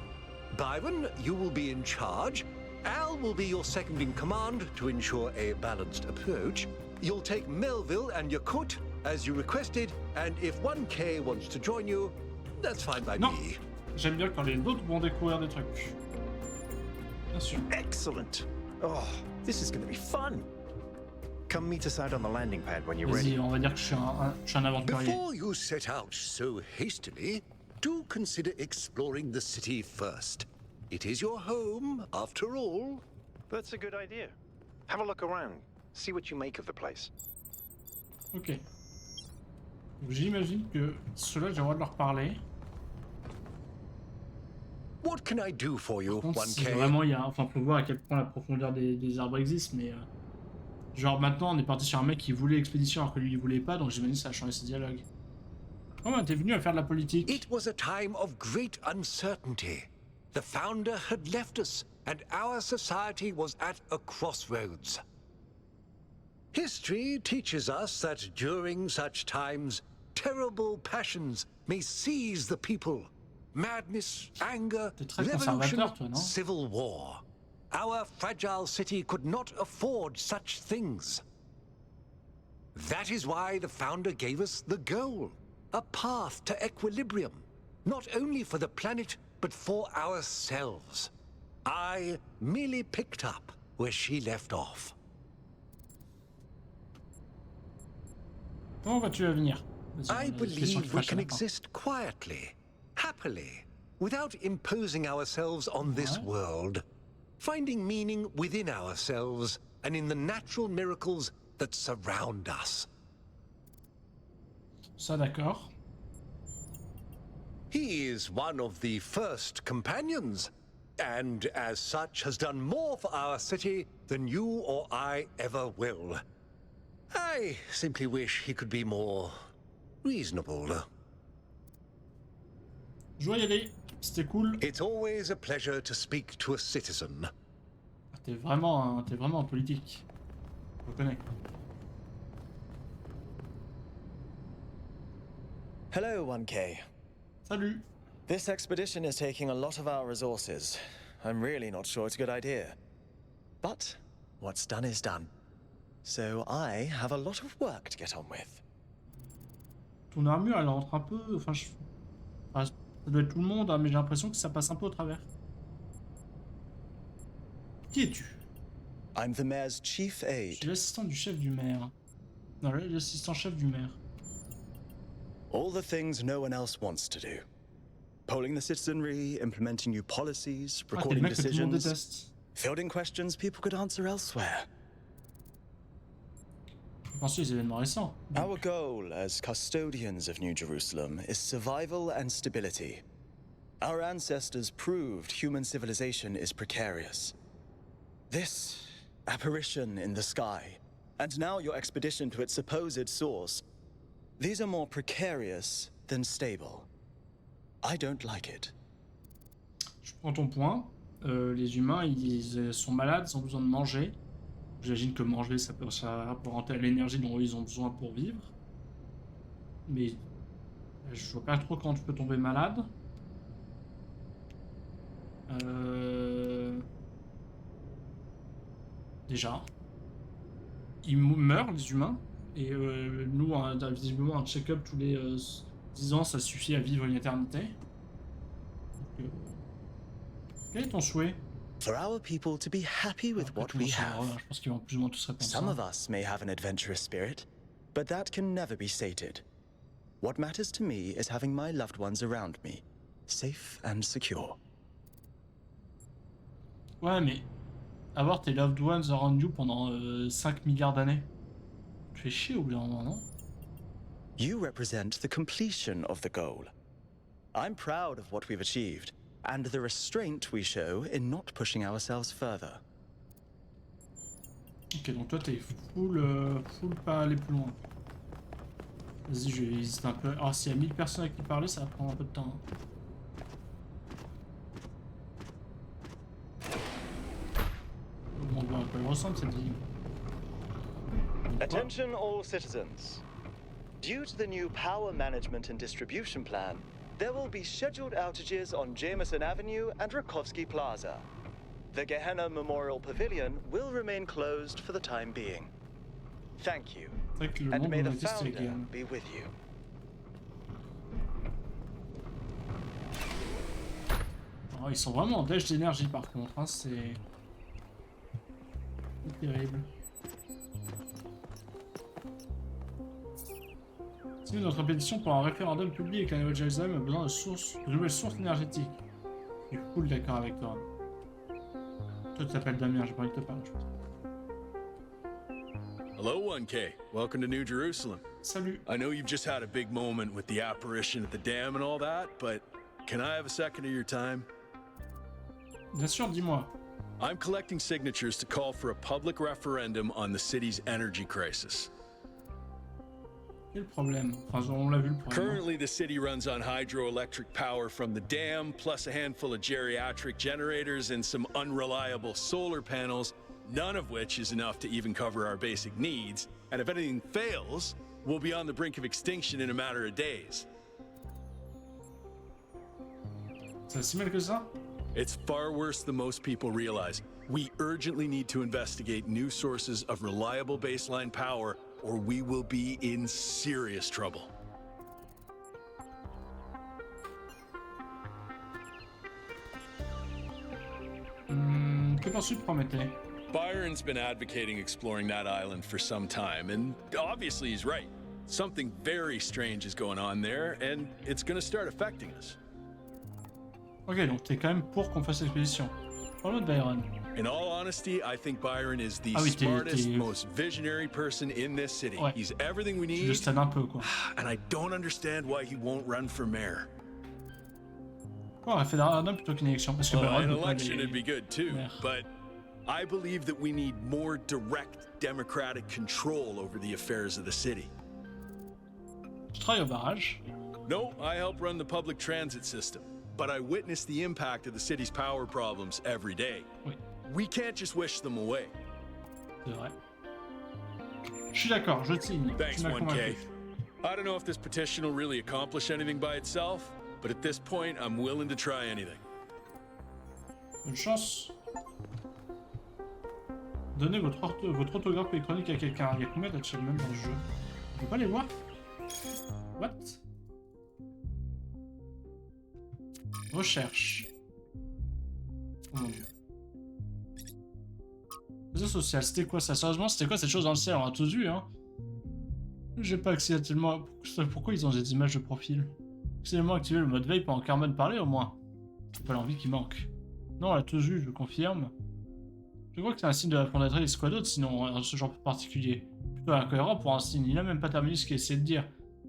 Byron, you will be in charge. Al will be your second in command to ensure a balanced approach. You'll take Melville and Yakut as you requested, and if 1K wants to join you, that's fine by Non. me. J'aime bien quand les autres vont découvrir des trucs. Bien sûr. Excellent. Oh, this is going to be fun. Come meet us out on the landing pad when you're ready. Vas-y, on va dire que je suis un aventurier. Before you set out so hastily, do consider exploring the city first. It is your home, after all. That's a good idea. Have a look around. See what you make of the place. Ok. Donc, j'imagine que ceux-là, j'ai le droit de leur parler. What can I do for you, Par contre, si 1K? vraiment il y a... Enfin, faut voir à quel point la profondeur des arbres existe, mais... genre, maintenant, on est parti sur un mec qui voulait l'expédition alors que lui, il voulait pas, donc j'imagine que ça a changé ses dialogues. Oh, ben, t'es venu à faire de la politique. It was a time of great uncertainty. The founder had left us, and our society was at a crossroads. History teaches us that during such times, terrible passions may seize the people. Madness, anger, T'es très revolution, conservateur, toi, non? civil war. Our fragile city could not afford such things. That is why the founder gave us the goal, a path to equilibrium, not only for the planet, but for ourselves. I merely picked up where she left off. Comment vas-tu à venir? I believe we can exist quietly, happily, without imposing ourselves on this world, finding meaning within ourselves and in the natural miracles that surround us. Ça, d'accord. He is one of the first companions, and as such has done more for our city than you or I ever will. I simply wish he could be more reasonable. Je dois y aller. C'était cool. It's always a pleasure to speak to a citizen. T'es vraiment en politique. Je reconnais. Hello, 1K. Salut. This expedition is taking a lot of our resources. I'm really not sure it's a good idea. But what's done is done. So I have a lot of work to get on with. Ton armure, elle entre un peu... Enfin, ça doit être tout le monde, hein, mais j'ai l'impression que ça passe un peu au travers. Qui es-tu? I'm the mayor's chief aide. Je suis l'assistant du chef du maire. Non, l'assistant-chef du maire. All the things no one else wants to do. Polling the citizenry, implementing new policies, recording decisions, fielding questions people could answer elsewhere. Our goal as custodians of New Jerusalem is survival and stability. Our ancestors proved human civilization is precarious. This apparition in the sky, and now your expedition to its supposed source, these are more precarious than stable. I don't like it. Je prends ton point. Les humains, ils sont malades, ils ont besoin de manger. J'imagine que manger, ça peut apporter à l'énergie dont ils ont besoin pour vivre. Mais je vois pas trop quand tu peux tomber malade. Déjà. Ils meurent, les humains. Et nous, visiblement, un check-up tous les 10 ans, ça suffit à vivre une éternité. Donc, quel est ton souhait? For our people to be happy with what we have. Je pense qu'ils vont plus ou moins tous répondre Some of us may have an adventurous spirit, but that can never be sated. What matters to me is having my loved ones around me, safe and secure. Ouais, mais avoir tes loved ones around you pendant 5 milliards d'années, tu fais chier au bout d'un moment, non? You represent the completion of the goal. I'm proud of what we've achieved, and the restraint we show in not pushing ourselves further. Ok, donc toi t'es full pas aller plus loin. Vas-y, je vais hésiter un peu. Alors s'il y a 1000 personnes à qui parler, ça va prendre un peu de temps. On voit à quoi elle ressemble cette ville. Attention all citizens. Due to the new power management and distribution plan, there will be scheduled outages on Jameson Avenue and Rakovsky Plaza. The Gehenna Memorial Pavilion will remain closed for the time being. Thank you, and may the founder be with you. Oh, ils sont vraiment en dèche d'énergie par contre, hein, c'est terrible. Si notre pétition pour un référendum public avec la Nouvelle-Jérusalem a besoin de nouvelles sources énergétiques. Je suis cool d'accord avec toi. Toi tu t'appelles Damien, j'ai pas envie de te parler. Hello 1K, welcome to New Jerusalem. Salut. I know you've just had a big moment with the apparition at the dam and all that, but can I have a second of your time? Bien sûr, dis-moi. I'm collecting signatures to call for a public referendum on the city's energy crisis. Quel problème? Enfin, on l'a vu le problème. Currently, the city runs on hydroelectric power from the dam, plus a handful of geriatric generators and some unreliable solar panels, none of which is enough to even cover our basic needs. And if anything fails, we'll be on the brink of extinction in a matter of days. C'est si mal que ça? It's far worse than most people realize. We urgently need to investigate new sources of reliable baseline power, or we will be in serious trouble. Que penses-tu de Prométhée? Byron's been advocating exploring that island for some time, and obviously he's right. Something very strange is going on there, and it's gonna start affecting us. Ok, donc t'es quand même pour qu'on fasse l'expédition. Parle-moi de Byron. In all honesty, I think Byron is the Ah oui, smartest, most visionary person in this city. Ouais. He's everything we Tu need, le stan un peu, quoi. and I don't understand why he won't run for mayor. Oh, un référendum plutôt qu'une élection, parce que Well, Byron an veut pas election les... would be good too, maire. but I believe that we need more direct democratic control over the affairs of the city. Tu travailles au barrage. No, I help run the public transit system, but I witness the impact of the city's power problems every day. Oui. We can't just wish them away. C'est vrai. Je suis d'accord, je signe. Thanks, Tu m'as 1K. convaincu. I don't know if this petition will really accomplish anything by itself, but at this point, I'm willing to try anything. Bonne chance. Donnez votre autographe électronique à quelqu'un. Il y a combien d'achievements dans le jeu? On peut pas les voir? What? Recherche. Oh mon dieu. Réseau social, c'était quoi ça? Sérieusement, c'était quoi cette chose dans le ciel? On a tous vu, hein? J'ai pas accidentellement... Pourquoi ils ont des images de profil? Accidentellement activé le mode veille pendant qu'Armon parlait, au moins. C'est pas l'envie qui manque. Non, on l'a tous vu, je confirme. Je crois que c'est un signe de la fondatrice, quoi d'autre, sinon, ce genre particulier. Plutôt incohérent pour un signe, il a même pas terminé ce qu'il essayait de dire.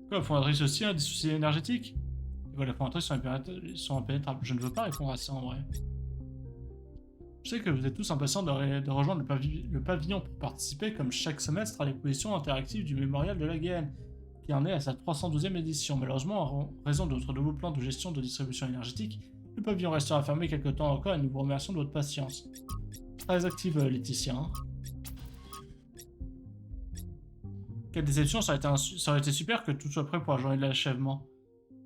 Quoi, la fondatrice aussi a des soucis énergétiques? Et voilà, la fondatrice sont impénétrables. Je ne veux pas répondre à ça, en vrai. Je sais que vous êtes tous impatients de rejoindre le pavillon pour participer, comme chaque semestre, à l'exposition interactive du mémorial de la Gaine, qui en est à sa 312e édition. Malheureusement, en raison de notre nouveau plan de gestion de distribution énergétique, le pavillon restera fermé quelques temps encore et nous vous remercions de votre patience. Très active, Laetitia. Hein. Quelle déception, ça aurait été super que tout soit prêt pour la journée de l'achèvement.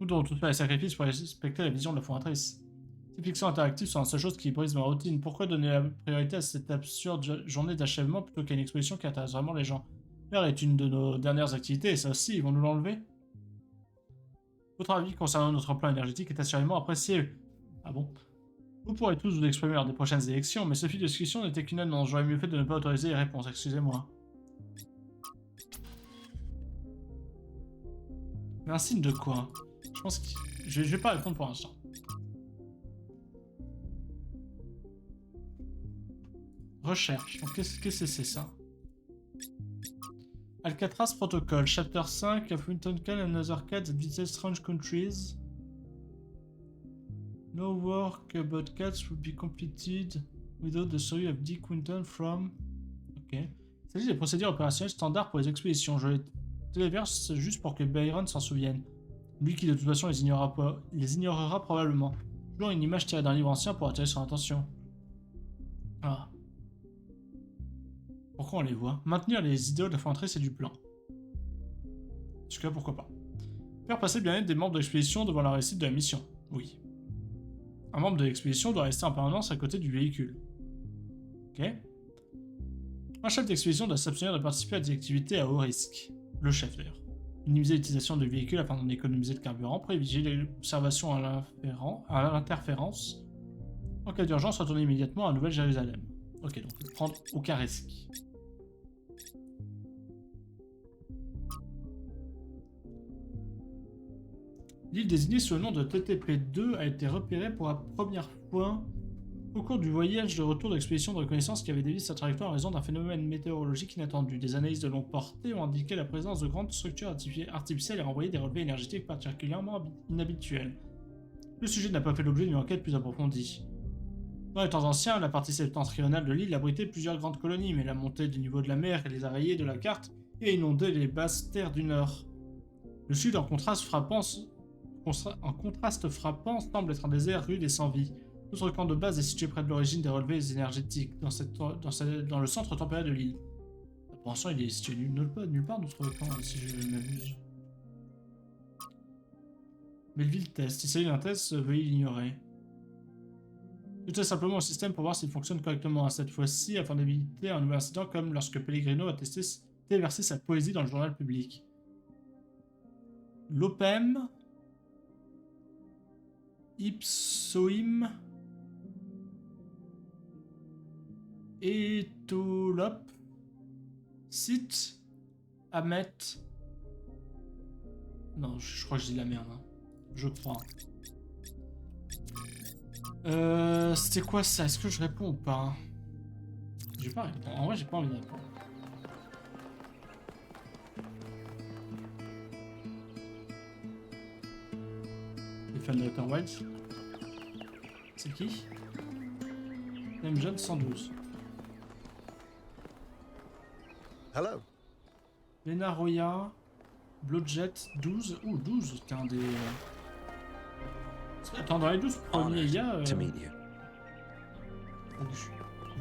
Nous devons tous faire les sacrifices pour respecter la vision de la fondatrice. Ces fictions interactives sont la seule chose qui brise ma routine. Pourquoi donner la priorité à cette absurde journée d'achèvement plutôt qu'à une exposition qui intéresse vraiment les gens? L'air est une de nos dernières activités, et ça aussi, ils vont nous l'enlever? Votre avis concernant notre plan énergétique est assurément apprécié. Ah bon? Vous pourrez tous vous exprimer lors des prochaines élections, mais ce fil de discussion n'était qu'une annonce. J'aurais mieux fait de ne pas autoriser les réponses, excusez-moi. Mais un signe de quoi? Je pense que... Je vais pas répondre pour l'instant. Recherche. Donc, qu'est-ce que c'est ça? Alcatraz Protocol, Chapter 5, of Winton Can and other cats that visit strange countries. No work about cats would be completed without the story of Dick Winton from... Ok. Il s'agit des procédures opérationnelles standards pour les expéditions. Je les téléverse juste pour que Byron s'en souvienne. Lui qui de toute façon les ignorera probablement. Toujours une image tirée d'un livre ancien pour attirer son attention. Ah. Pourquoi on les voit? Maintenir les idéaux de la fondatrice et du plan. Jusque-là, pourquoi pas. Faire passer le bien-être des membres de l'expédition devant la réussite de la mission. Oui. Un membre de l'expédition doit rester en permanence à côté du véhicule. Ok. Un chef d'expédition doit s'abstenir de participer à des activités à haut risque. Le chef d'ailleurs. Minimiser l'utilisation du véhicule afin d'en économiser le carburant, privilégier l'observation à l'interférence. En cas d'urgence, retourner immédiatement à Nouvelle-Jérusalem. Ok, donc prendre aucun risque. L'île désignée sous le nom de TTP-2 a été repérée pour la première fois au cours du voyage de retour de l'expédition de reconnaissance qui avait dévié sa trajectoire en raison d'un phénomène météorologique inattendu. Des analyses de longue portée ont indiqué la présence de grandes structures artificielles et renvoyé des relevés énergétiques particulièrement inhabituels. Le sujet n'a pas fait l'objet d'une enquête plus approfondie. Dans les temps anciens, la partie septentrionale de l'île abritait plusieurs grandes colonies, mais la montée du niveau de la mer les a rayées de la carte et inondé les basses terres du nord. Le sud, en contraste frappant, semble être un désert rude et sans vie. Notre camp de base est situé près de l'origine des relevés énergétiques, dans le centre tempéré de l'île. Pour l'instant, il est situé nulle part notre camp, si je m'abuse. Melville test. Il s'agit d'un test, veuillez l'ignorer. Je teste simplement le système pour voir s'il fonctionne correctement. Cette fois-ci, afin d'éviter un nouvel incident comme lorsque Pellegrino a déversé sa poésie dans le journal public. L'OPEM, Ipsoim, Etolop, Sit, Amet, Non, je crois que je dis la merde. Hein. Je crois. C'était quoi ça? Est-ce que je réponds ou pas? J'ai pas répondu. En vrai, j'ai pas envie de répondre. Les fans de Outer Wilds. C'est qui? Même jeune 112. Hello. Lena Roya, Blowjet 12. Ouh, 12, c'était un des. Attends, dans les 12 premiers, il y a. Les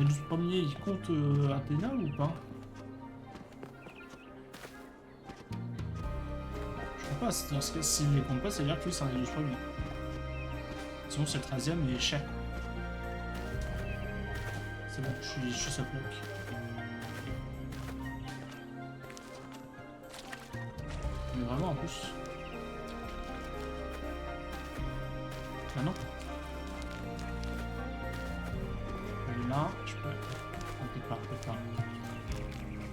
12 premiers, ils comptent Athéna ou pas? Je sais pas, s'ils les comptent pas, ça veut dire que c'est un des 12 premiers. Sinon, c'est le 13ème et cher. C'est bon, je suis sa bloc. Mais vraiment en plus. Ah non. Et là, je peux. Oh, peut-être pas.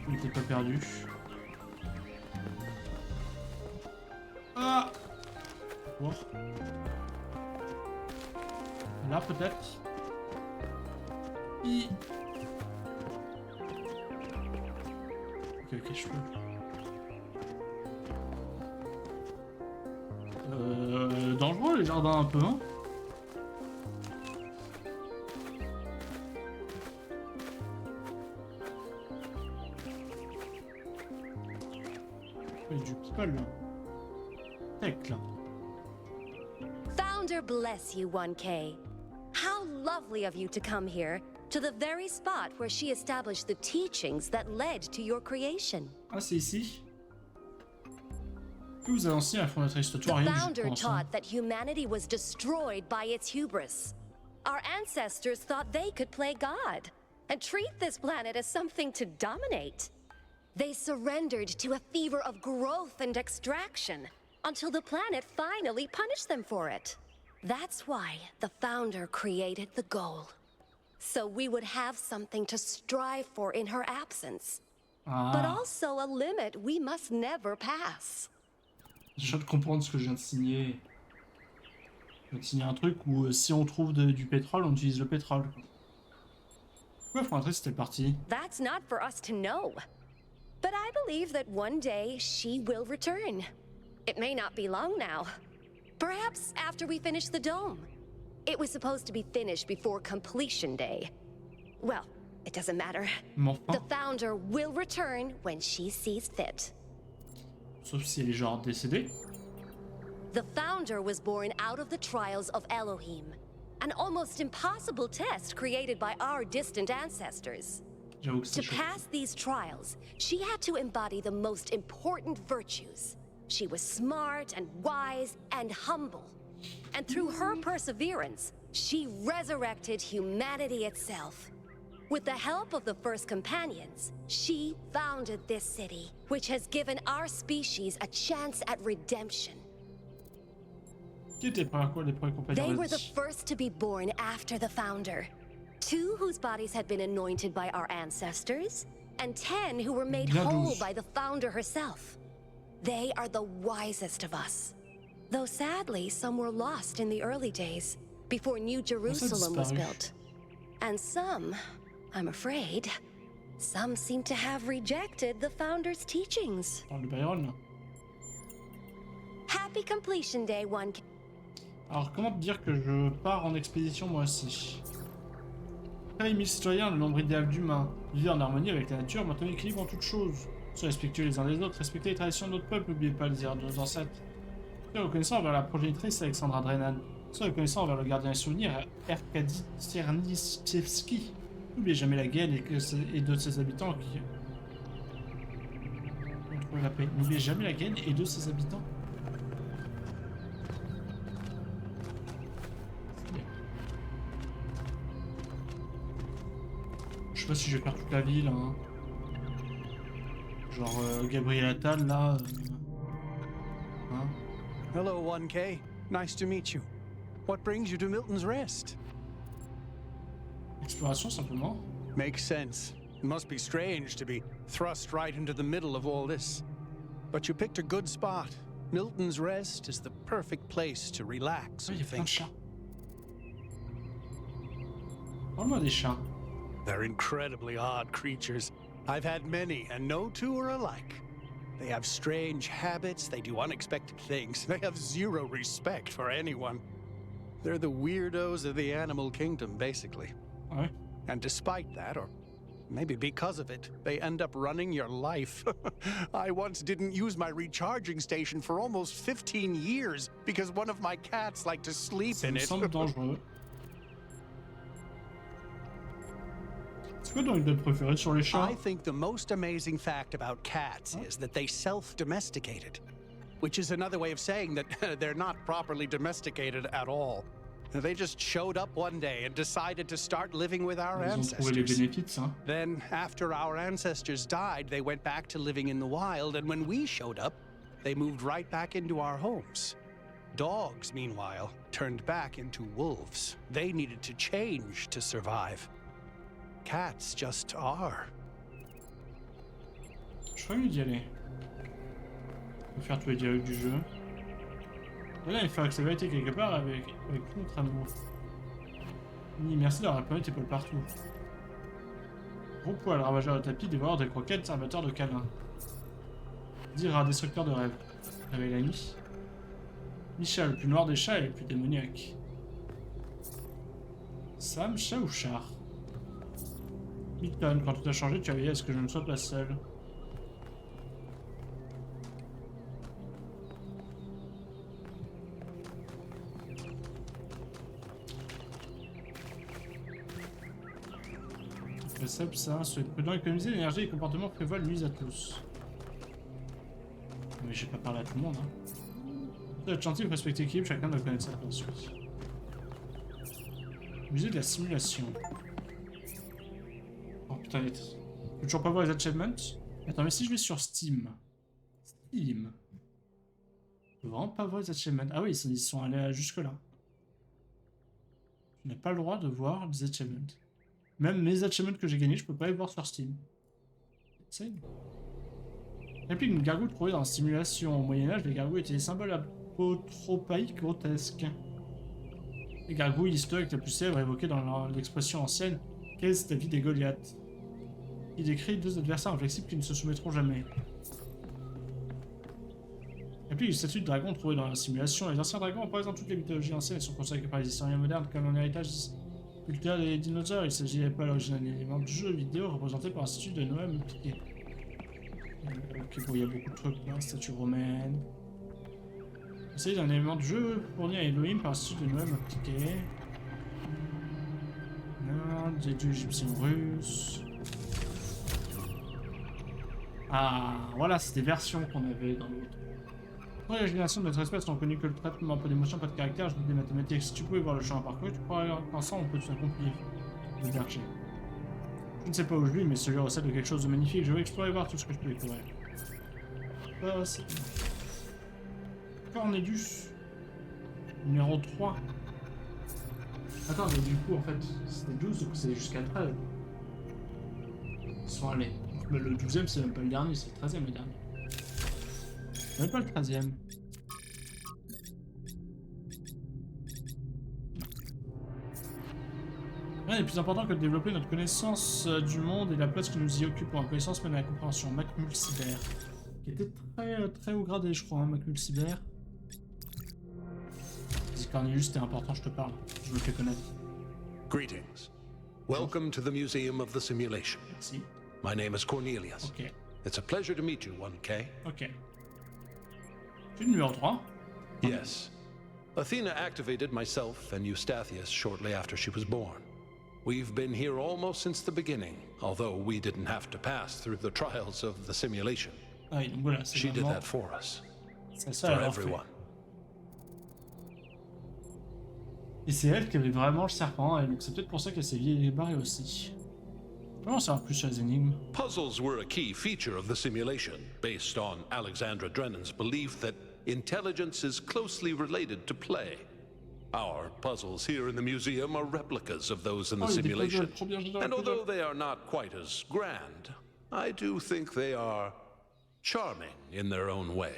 Il était pas perdu. Ah. Bon. Là peut-être. Ok, je peux. Dangereux les jardins un peu, hein. Il y a du people là. Tech là. Founder bless you, 1K. How lovely of you to come here, to the very spot where she established the teachings that led to your creation. Ah, c'est ici. Que vous annoncez à la fondatrice The founder taught that humanity was destroyed by its hubris. Our ancestors thought they could play God and treat this planet as something to dominate. They surrendered to a fever of growth and extraction until the planet finally punished them for it. That's why the founder created the goal. So we would have something to strive for in her absence. But also a limit we must never pass. Je viens de comprendre ce que je viens de signer. Je viens de signer un truc où si on trouve du pétrole, on utilise le pétrole. Pourquoi fondatrice c'était parti? That's not for us to know. But I believe that one day she will return. It may not be long now. Perhaps after we finish the dome. It was supposed to be finished before completion day. Well, it doesn't matter. The founder will return when she sees fit. Sauf si elle est genre décédée. The founder was born out of the trials of Elohim, an almost impossible test created by our distant ancestors. To pass these trials, she had to embody the most important virtues. She was smart and wise and humble. And through her perseverance, she resurrected humanity itself. With the help of the first companions, she founded this city, which has given our species a chance at redemption. Qui était les premiers compagnons? They were the first to be born after the founder. 2 whose bodies had been anointed by our ancestors, and 10 who were made whole by the founder herself. They are the wisest of us. Though sadly, some were lost in the early days, before New Jerusalem was built. And some, I'm afraid, some seem to have rejected the founder's teachings. Happy completion day, 1K. Alors, comment te dire que je pars en expédition moi aussi? Après 1000 citoyens, le nombre idéal d'humains. Vivre en harmonie avec la nature, maintenir l'équilibre en toutes choses. Soyez respectueux les uns des autres, respectez les traditions de notre peuple, n'oubliez pas les erreurs de nos ancêtres. Soyez reconnaissant envers la progénitrice Alexandra Drenan. Soyez reconnaissant envers le gardien des souvenirs, Arkady Tsernichevski. N'oubliez jamais la Gaine et de ses habitants qui ont trouvé la paix. N'oubliez jamais la Gaine et de ses habitants. Je sais pas si je vais faire toute la ville, hein. Genre Gabriel Attal là. Hein? Hello, 1K. Nice to meet you. What brings you to Milton's Rest? Exploration simplement. Makes sense. It must be strange to be thrust right into the middle of all this. But you picked a good spot. Milton's Rest is the perfect place to relax and think. Parle-moi des chats. They're incredibly odd creatures. I've had many, and no two are alike. They have strange habits, they do unexpected things, they have zero respect for anyone. They're the weirdos of the animal kingdom, basically. Ouais. And despite that, or maybe because of it, they end up running your life. I once didn't use my recharging station for almost 15 years because one of my cats liked to sleep in it. Ça me semble dangereux. C'est quoi ton anecdote préférée sur les chats? I think the most amazing fact about cats is that they self-domesticated, which is another way of saying that they're not properly domesticated at all. They just showed up one day and decided to start living with our ancestors. Then, after our ancestors died, they went back to living in the wild, and when we showed up, they moved right back into our homes. Dogs, meanwhile, turned back into wolves. They needed to change to survive. Cats just are. Je suis envie d'y aller. On va faire tous les dialogues du jeu. Là, il faut que ça va être quelque part avec tout notre amour. Oui, merci d'avoir répondu tes pôles partout. Gros poil, ravageur de tapis, dévoreur de croquettes, amateur de câlins. Dire un destructeur de rêves. Réveille la nuit. Micha, le plus noir des chats et le plus démoniaque. Sam, chat ou char? Milton, quand tout a changé, tu as veillé à ce que je ne sois pas seul. Ça, soyez prudent, économiser l'énergie et les comportements frivoles nuisent à tous. Mais j'ai pas parlé à tout le monde, hein. Vous êtes gentil, vous respectez l'équipe, chacun doit connaître sa place. Musée de la simulation. Oh putain, je peux toujours pas voir les achievements. Attends, mais si je vais sur Steam. Steam. Je peux vraiment pas voir les achievements. Ah oui, ils sont allés jusque-là. Je n'ai pas le droit de voir les achievements. Même mes achievements que j'ai gagnés, je peux pas les voir sur Steam. C'est réplique une gargouille trouvée dans la simulation. Au Moyen-Âge, les gargouilles étaient des symboles apotropaïques grotesques. Les gargouilles historiques les plus célèbres évoquées dans l'expression ancienne « Qu'est-ce ta vie des Goliaths ?» Il décrit deux adversaires inflexibles qui ne se soumettront jamais. Réplique une statue de dragon trouvée dans la simulation. Les anciens dragons apparaissent dans toutes les mythologies anciennes et sont considérés par les historiens modernes comme un héritage culturel des dinosaures. Il s'agit pas à l'origine d'un élément de jeu vidéo représenté par un statue de Noël multiplié. Ok, bon, il y a beaucoup de trucs là, statue romaine. Il s'agit d'un élément de jeu fourni à Elohim par un statue de Noël multiplié. Non, des dieux égyptiens russes. Ah, voilà, c'est des versions qu'on avait dans l'autre. Les générations de notre espèce n'ont connu que le traitement, peu d'émotion, pas de caractère, je dis des mathématiques. Si tu pouvais voir le chemin parcouru, tu pourrais qu'ensemble on peut tout accomplir. Le berger. Je ne sais pas où je vis, mais celui recèle de quelque chose de magnifique. Je veux explorer et voir tout ce que je peux découvrir. Ah, c'est... Cornelius. Numéro 3. Attends, mais du coup, en fait, c'était 12, donc c'est jusqu'à 13. Ils sont allés. Le 12ème, c'est même pas le dernier, c'est le 13ème le dernier. Même pas le 13ème. Rien n'est plus important que de développer notre connaissance du monde et la place que nous y occupons. La connaissance mène à la compréhension. Macmul Cyber. Qui était très haut gradé, je crois, hein, Macmul Cyber. Dis Cornelius, c'était important, je te parle. Je me fais connaître. Greetings. Welcome to the Museum of the Simulation. Merci. My name is Cornelius. Ok. It's a pleasure to meet you, 1K. Ok. Tu es le numéro 3. Yes. Athena activated myself and Eustathius shortly after she was born. We've been here almost since the beginning, although we didn't have to pass through the trials of the simulation. Ah oui, donc voilà, she did that for us. C'est ça, for everyone. Et c'est elle qui avait vraiment le serpent, et donc c'est peut-être pour ça qu'elle s'est barrée aussi. Comment ça va plus sur les énigmes? Puzzles were a key feature of the simulation, based on Alexandra Drennan's belief that intelligence is closely related to play. Our puzzles here in the museum are replicas of those in the simulation, and although they are not quite as grand, I do think they are charming in their own way.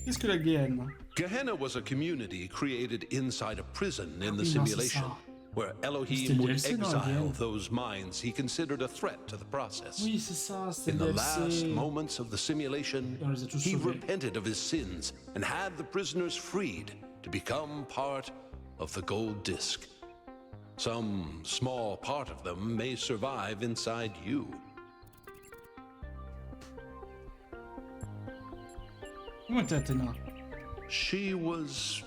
Qu'est-ce que la Gehenna? Gehenna was a community created inside a prison in the simulation, where Elohim would exile those minds he considered a threat to the process. Oui, c'est ça, c'est In the last moments of the simulation, he sauvés. repented of his sins and had the prisoners freed to become part of the gold disc. Some small part of them may survive inside you. Comment était Athéna? She was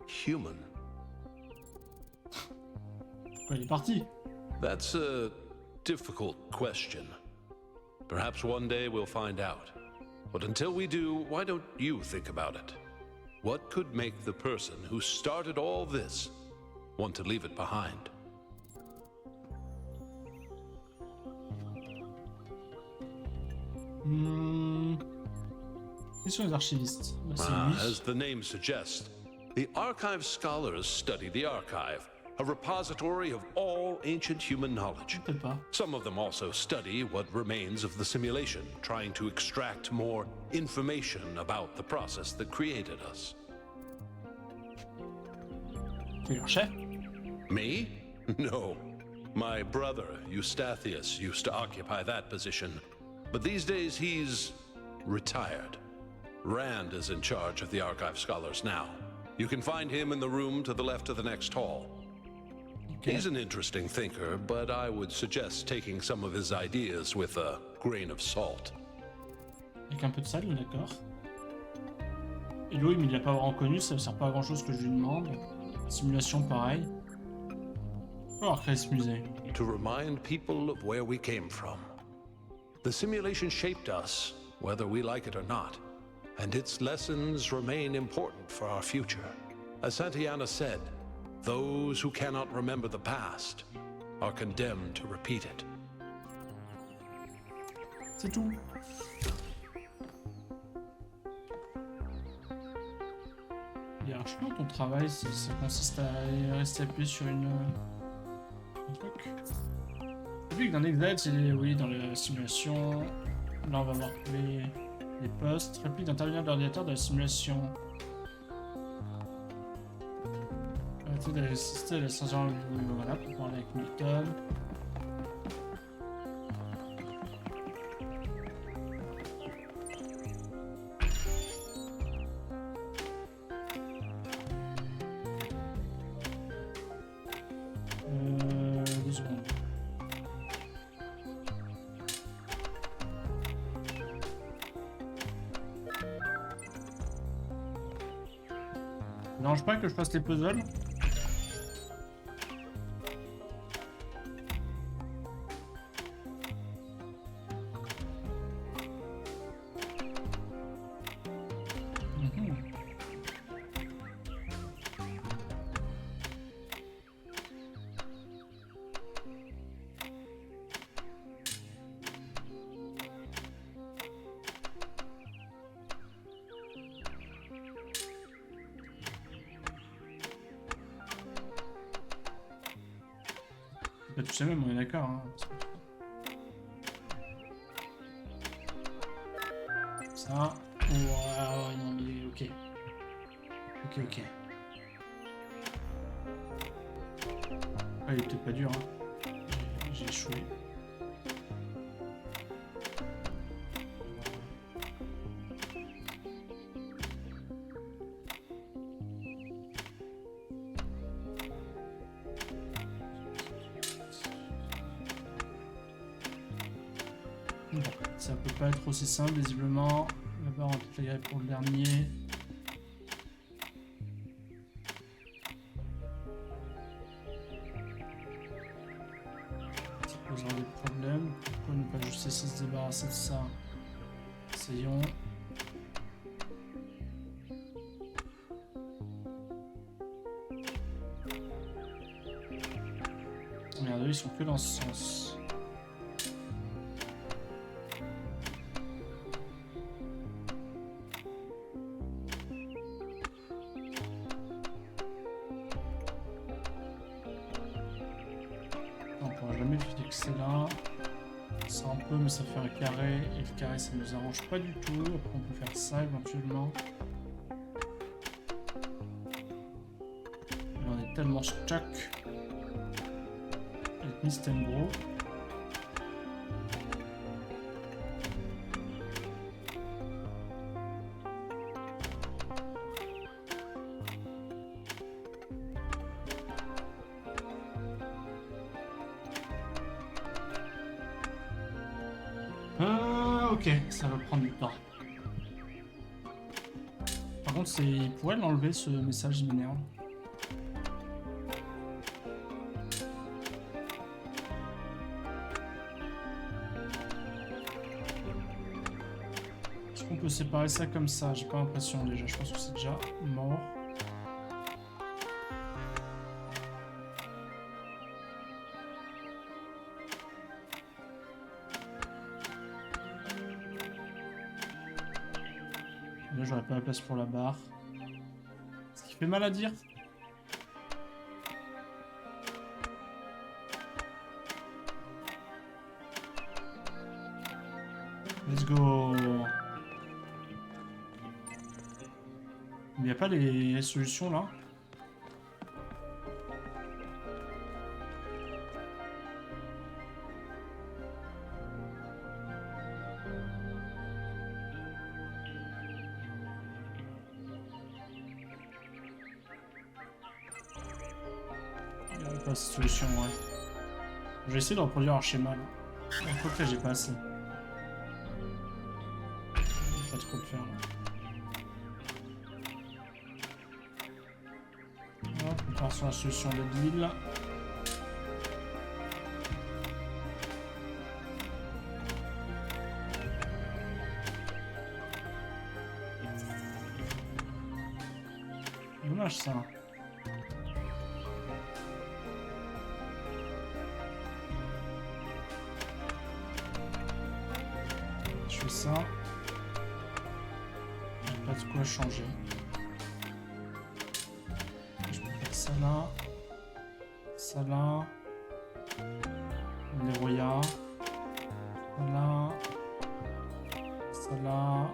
human. Elle est partie. That's a difficult question. Perhaps one day we'll find out. But until we do, why don't you think about it? What could make the person who started all this want to leave it behind? Qui sont les archivistes? As the name suggests, the archive scholars study the archive, a repository of all ancient human knowledge. Some of them also study what remains of the simulation, trying to extract more information about the process that created us. Your chef? Me? No. My brother, Eustathius, used to occupy that position. But these days he's retired. Rand is in charge of the archive scholars now. You can find him in the room to the left of the next hall. Okay. He's an interesting thinker, but I would suggest taking some of his ideas with a grain of salt. Avec un peu de sel, d'accord. Elohim, il l'a pas reconnu, ça ne sert pas à grand chose que je lui demande. Simulation, pareil. Alors, créer ce musée. To remind people of where we came from. The simulation shaped us, whether we like it or not, and its lessons remain important for our future. As Santiana said, those who cannot remember the past are condemned to repeat it. C'est tout. Hiérarchiquement, ton travail, ça consiste à rester appuyé sur un truc. Depuis que dans Exile, c'est oui, dans la simulation. Là, on va voir les postes. Réplique d'intervenir de l'ordinateur de la simulation. Arrêtez d'assister à la sensation. Voilà, pour parler avec Milton. Ça dérange pas que je fasse les puzzles? Pas touché même, on est d'accord. Hein. Ça. Wow, non mais ok. Ok. Ah, il est peut-être pas dur. Hein. J'ai échoué. Bon, ça peut pas être aussi simple, visiblement. La barre intégrée pour le dernier. Ça posera des problèmes. Pourquoi ne pas juste essayer de se débarrasser de ça? Essayons. Merde, ils sont que dans ce sens. Mais ça fait un carré, et le carré ça nous arrange pas du tout. Après on peut faire ça éventuellement. tellement stuck. Let me stand bro. Ok, ça va prendre du temps. Par contre, il pourrait l'enlever ce message, il m'énerve. Est-ce qu'on peut séparer ça comme ça? J'ai pas l'impression déjà, je pense que c'est déjà mort. Là, j'aurais pas la place pour la barre. Ce qui fait mal à dire. Let's go. Il n'y a pas les solutions là? Pas cette solution, ouais. Je vais essayer de reproduire un schéma là. Je crois que là j'ai pas assez. Je vais pas trop le faire là. Hop, on part sur la solution de l'île. Dommage ça. Ça. J'ai pas de quoi changer. Je peux faire ça là. Ça là. Les royas. Ça là. Ça là.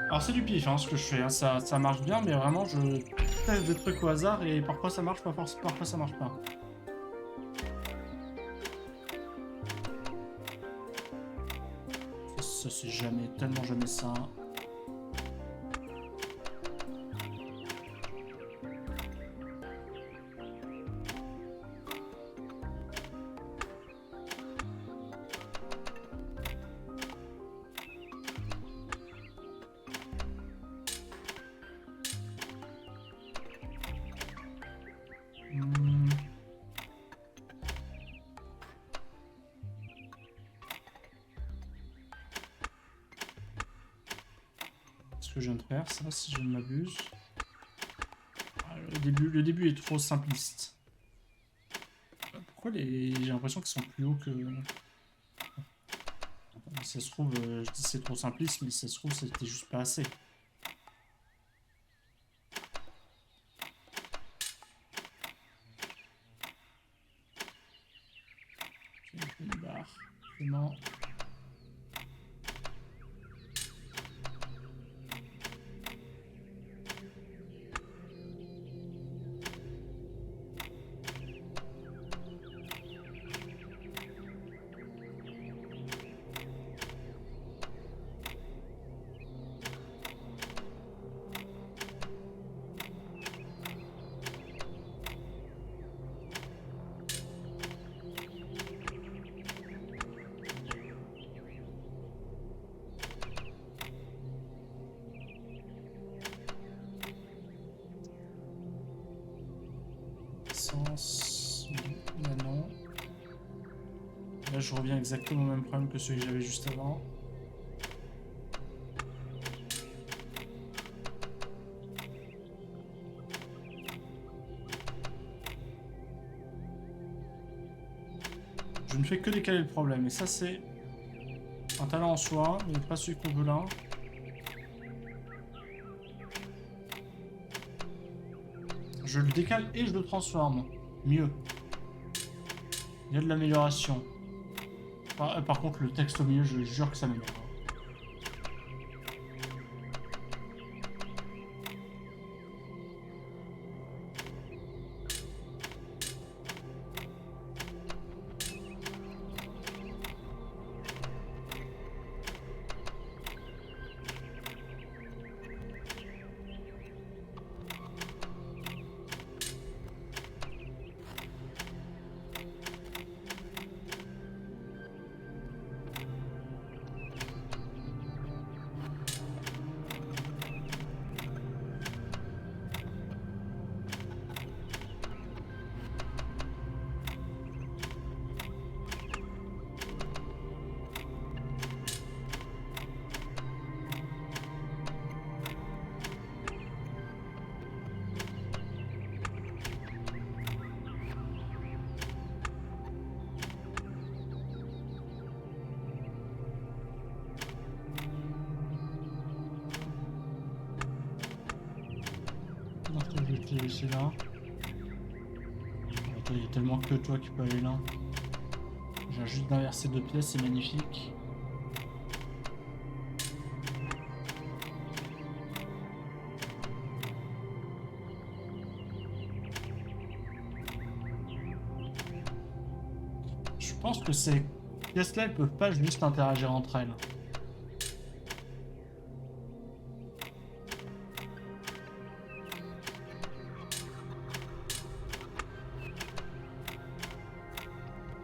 Alors c'est du pif hein, ce que je fais. Hein. Ça marche bien, mais vraiment je teste des trucs au hasard et parfois ça marche, parfois ça marche pas. Ça c'est jamais, tellement jamais ça. Ce que je viens de faire, ça, si je ne m'abuse. Le début est trop simpliste. Pourquoi j'ai l'impression qu'ils sont plus hauts que... Ça se trouve, je dis c'est trop simpliste, mais ça se trouve c'était juste pas assez. Une barre. Non. Là, non. Là, je reviens exactement au même problème que celui que j'avais juste avant. Je ne fais que décaler le problème. Et ça, c'est un talent en soi, mais pas celui qu'on veut là. Je le décale et je le transforme. Mieux. Il y a de l'amélioration. Par contre, le texte au milieu, je jure que ça m'énerve. passer là. Attends, il y a tellement que toi qui peux aller là. J'ai juste d'inverser 2 pièces, c'est magnifique. Je pense que ces pièces-là, elles peuvent pas juste interagir entre elles.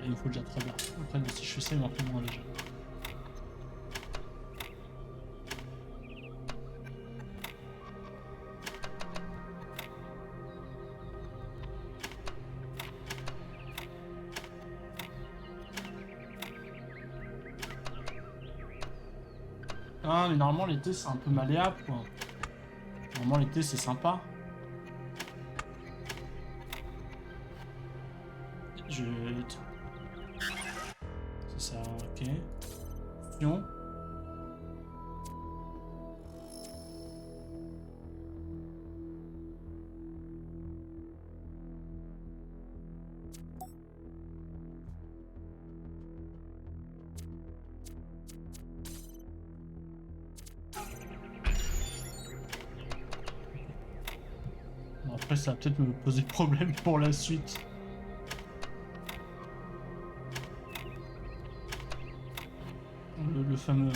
Il me faut déjà 3 barres. Après, si je fais ça, il m'en faut moins déjà. Ah, mais normalement, l'été, c'est un peu malléable, quoi. Normalement, l'été, c'est sympa. Je... C'est ça, ok. Pion. Bon, après, ça va peut-être me poser problème pour la suite. Le fameux...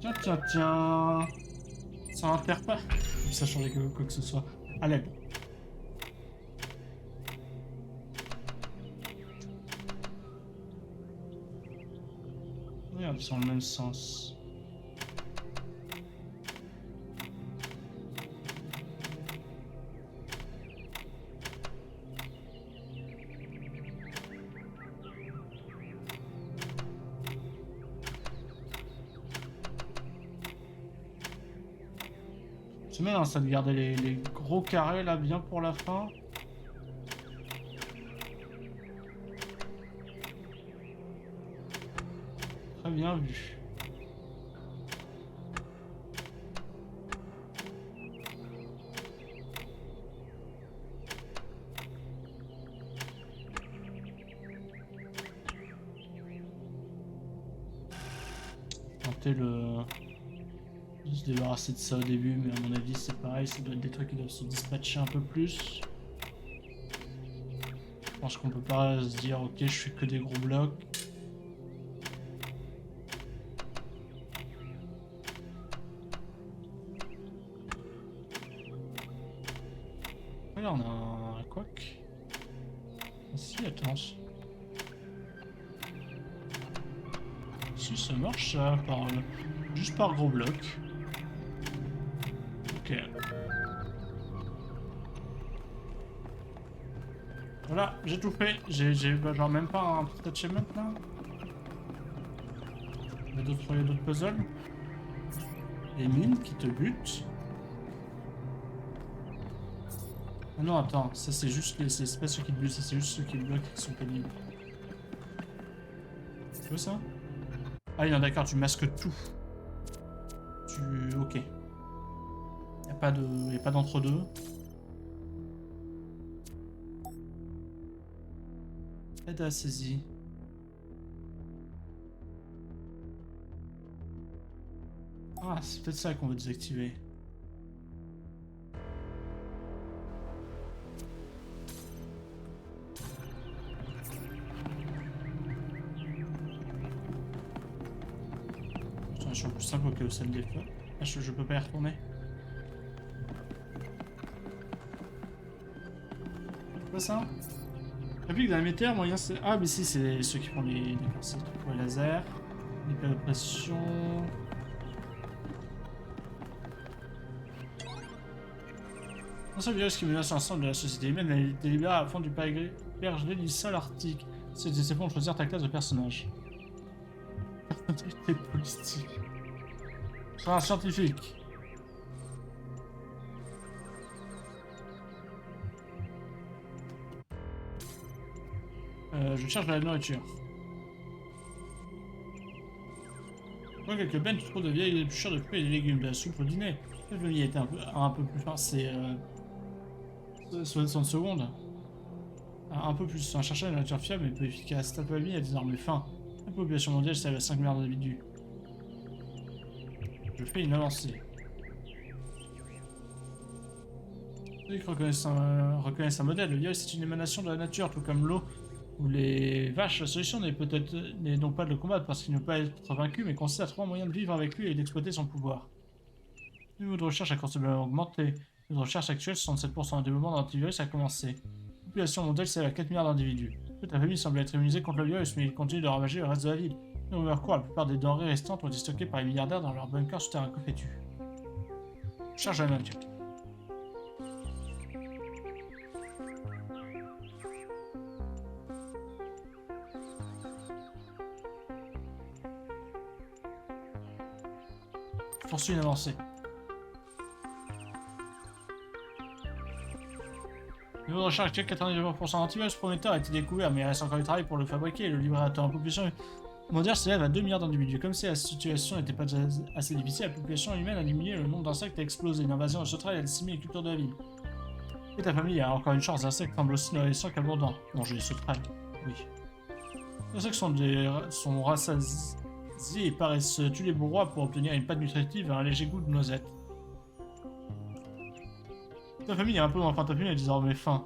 Tiens, tiens, tiens. Ça impère pas. Ça changeait quoi que ce soit. À l'aide. Regarde, ils sont dans le même sens. C'est bien, hein, ça de garder les gros carrés là bien pour la fin. Très bien vu. Tenter le... se débarrasser de ça au début, mais à mon avis c'est pareil, ça doit être des trucs qui doivent se dispatcher un peu plus. Je pense qu'on peut pas se dire ok je fais que des gros blocs. Là on a un quack. Si, attends. Si ça marche ça, juste par gros bloc. Ok. Voilà, j'ai tout fait. J'ai genre même pas un petit achievement là. Il y a d'autres puzzles. Les mines qui te butent. Ah non, attends, ça c'est juste les... C'est pas ceux qui te butent, ça c'est juste ceux qui bloquent qui sont pénibles. Tu vois ça? Ah non, d'accord, tu masques tout. Ok. Y a pas d'entre-deux. Aide à saisie. Ah, c'est peut-être ça qu'on veut désactiver. Sur le plus simple que celle des feux. Ah, je peux pas y retourner. C'est pas ça? Réplique d'un émetteur, moyen c'est... Ah, mais si, c'est ceux qui font les... D'accord, c'est pour les lasers. Les pères de pression... Un seul virus qui menace l'ensemble de la société humaine est délibéré à fond du pergelé du sol arctique. C'est bon de choisir ta classe de personnage. Personnalité politique. Je serai un scientifique. Je cherche de la nourriture. Dans quelques bennes, tu trouves de vieilles épluchures de fruits et de légumes, de la soupe au dîner. Le famille était un peu plus fin, c'est 60 secondes. Un peu plus, un chercheur de nature fiable et peu efficace. Ta famille a désormais faim. La population mondiale s'élève à 5 milliards d'individus. Je fais une avancée. Ceux qui reconnaissent un modèle, le virus est une émanation de la nature, tout comme l'eau ou les vaches. La solution n'est donc pas de le combattre parce qu'il ne peut pas être vaincu, mais consiste à trouver un moyen de vivre avec lui et d'exploiter son pouvoir. Le niveau de recherche a considérablement augmenté. Le niveau de recherche actuel, 67% du développement d'antivirus a commencé. La population mondiale s'élève à 4 milliards d'individus. Toute la famille semble être immunisée contre le virus, mais il continue de ravager le reste de la ville. Les rumeurs courent, la plupart des denrées restantes ont été stockées par les milliardaires dans leurs bunkers souterrains. Que fais-tu? Charge à la nature. Poursuis une avancée. Niveau de recherche actuel, 99% d'antivirus prometteur a été découvert, mais il reste encore du travail pour le fabriquer et le livrer à temps. La population mondiale s'élève à 2 milliards d'individus. Comme si la situation n'était pas assez difficile, la population humaine a diminué, le nombre d'insectes a explosé, une invasion de sauterelles a décimé les cultures de la ville. Et ta famille a encore une chance, les insectes semblent aussi nourrissants qu'abondants. Bon, j'ai des sauterelles, oui. Les insectes sont rassasiés et paraissent tuer les bourrois pour obtenir une pâte nutritive et un léger goût de noisette. Ta famille est un peu moins faim, ta famille a désormais faim.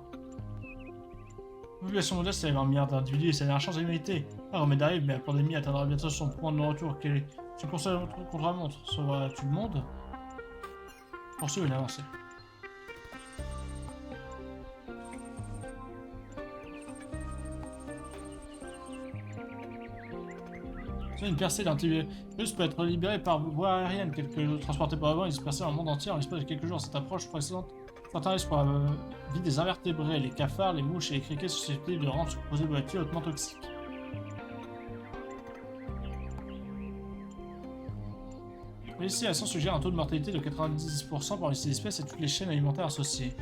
La population mondiale s'élève à 1 milliard d'individus et ça a une chance d'humanité. Un remède arrive, mais la pandémie atteindra bientôt son point de retour. Tu conseilles contre la montre, sauveras-tu le monde? Poursuivre une avancée. Une percée d'antivirus peut être libérée par voie aérienne, transportée par avion et dispersée dans le monde entier en l'espace de quelques jours. Cette approche précédente s'intéresse pour la vie des invertébrés, les cafards, les mouches et les criquets susceptibles de rendre ce composé volatile hautement toxique. L'investigation suggère un taux de mortalité de 90% parmi ces espèces et toutes les chaînes alimentaires associées.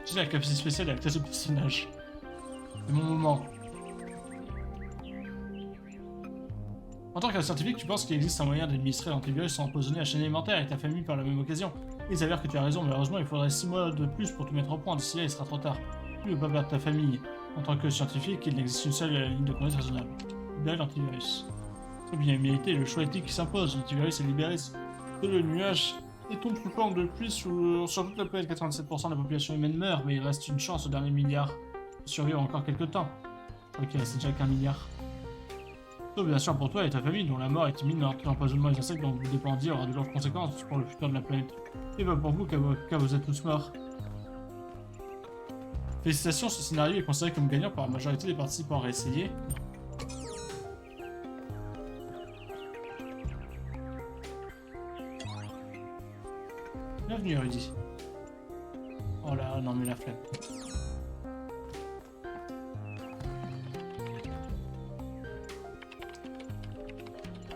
J'ai la capacité spéciale et la classe de personnage. C'est mon moment. En tant que scientifique, tu penses qu'il existe un moyen d'administrer l'antivirus sans empoisonner la chaîne alimentaire et ta famille par la même occasion. Il s'avère que tu as raison, malheureusement il faudrait 6 mois de plus pour tout mettre au point, d'ici là il sera trop tard. Tu ne veux pas perdre ta famille. En tant que scientifique, il existe une seule ligne de conduite raisonnable. Libérer l'antivirus. C'est bien l'humanité, le choix éthique qui s'impose. L'antivirus est libéré de le nuage et tombe sous forme de pluie sur toute la planète. 87% de la population humaine meurt, mais il reste une chance au dernier milliard de survivre encore quelques temps. Ok, c'est déjà qu'un milliard. Sauf bien sûr pour toi et ta famille, dont la mort est imminente dans l'empoisonnement des insectes dont vous dépendiez aura de lourdes conséquences pour le futur de la planète. Et pas pour vous, car vous êtes tous morts. Félicitations, ce scénario est considéré comme gagnant par la majorité des participants. Réessayer. Bienvenue, Rudy. Oh là, non mais la flemme.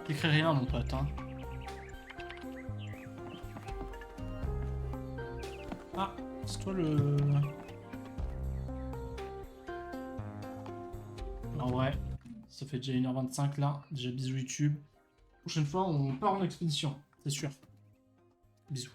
T'écris rien, mon pote, hein. Ah, c'est toi le... En vrai, ça fait déjà 1h25 là. Déjà bisous YouTube. Prochaine fois, on part en expédition, c'est sûr. Bisous.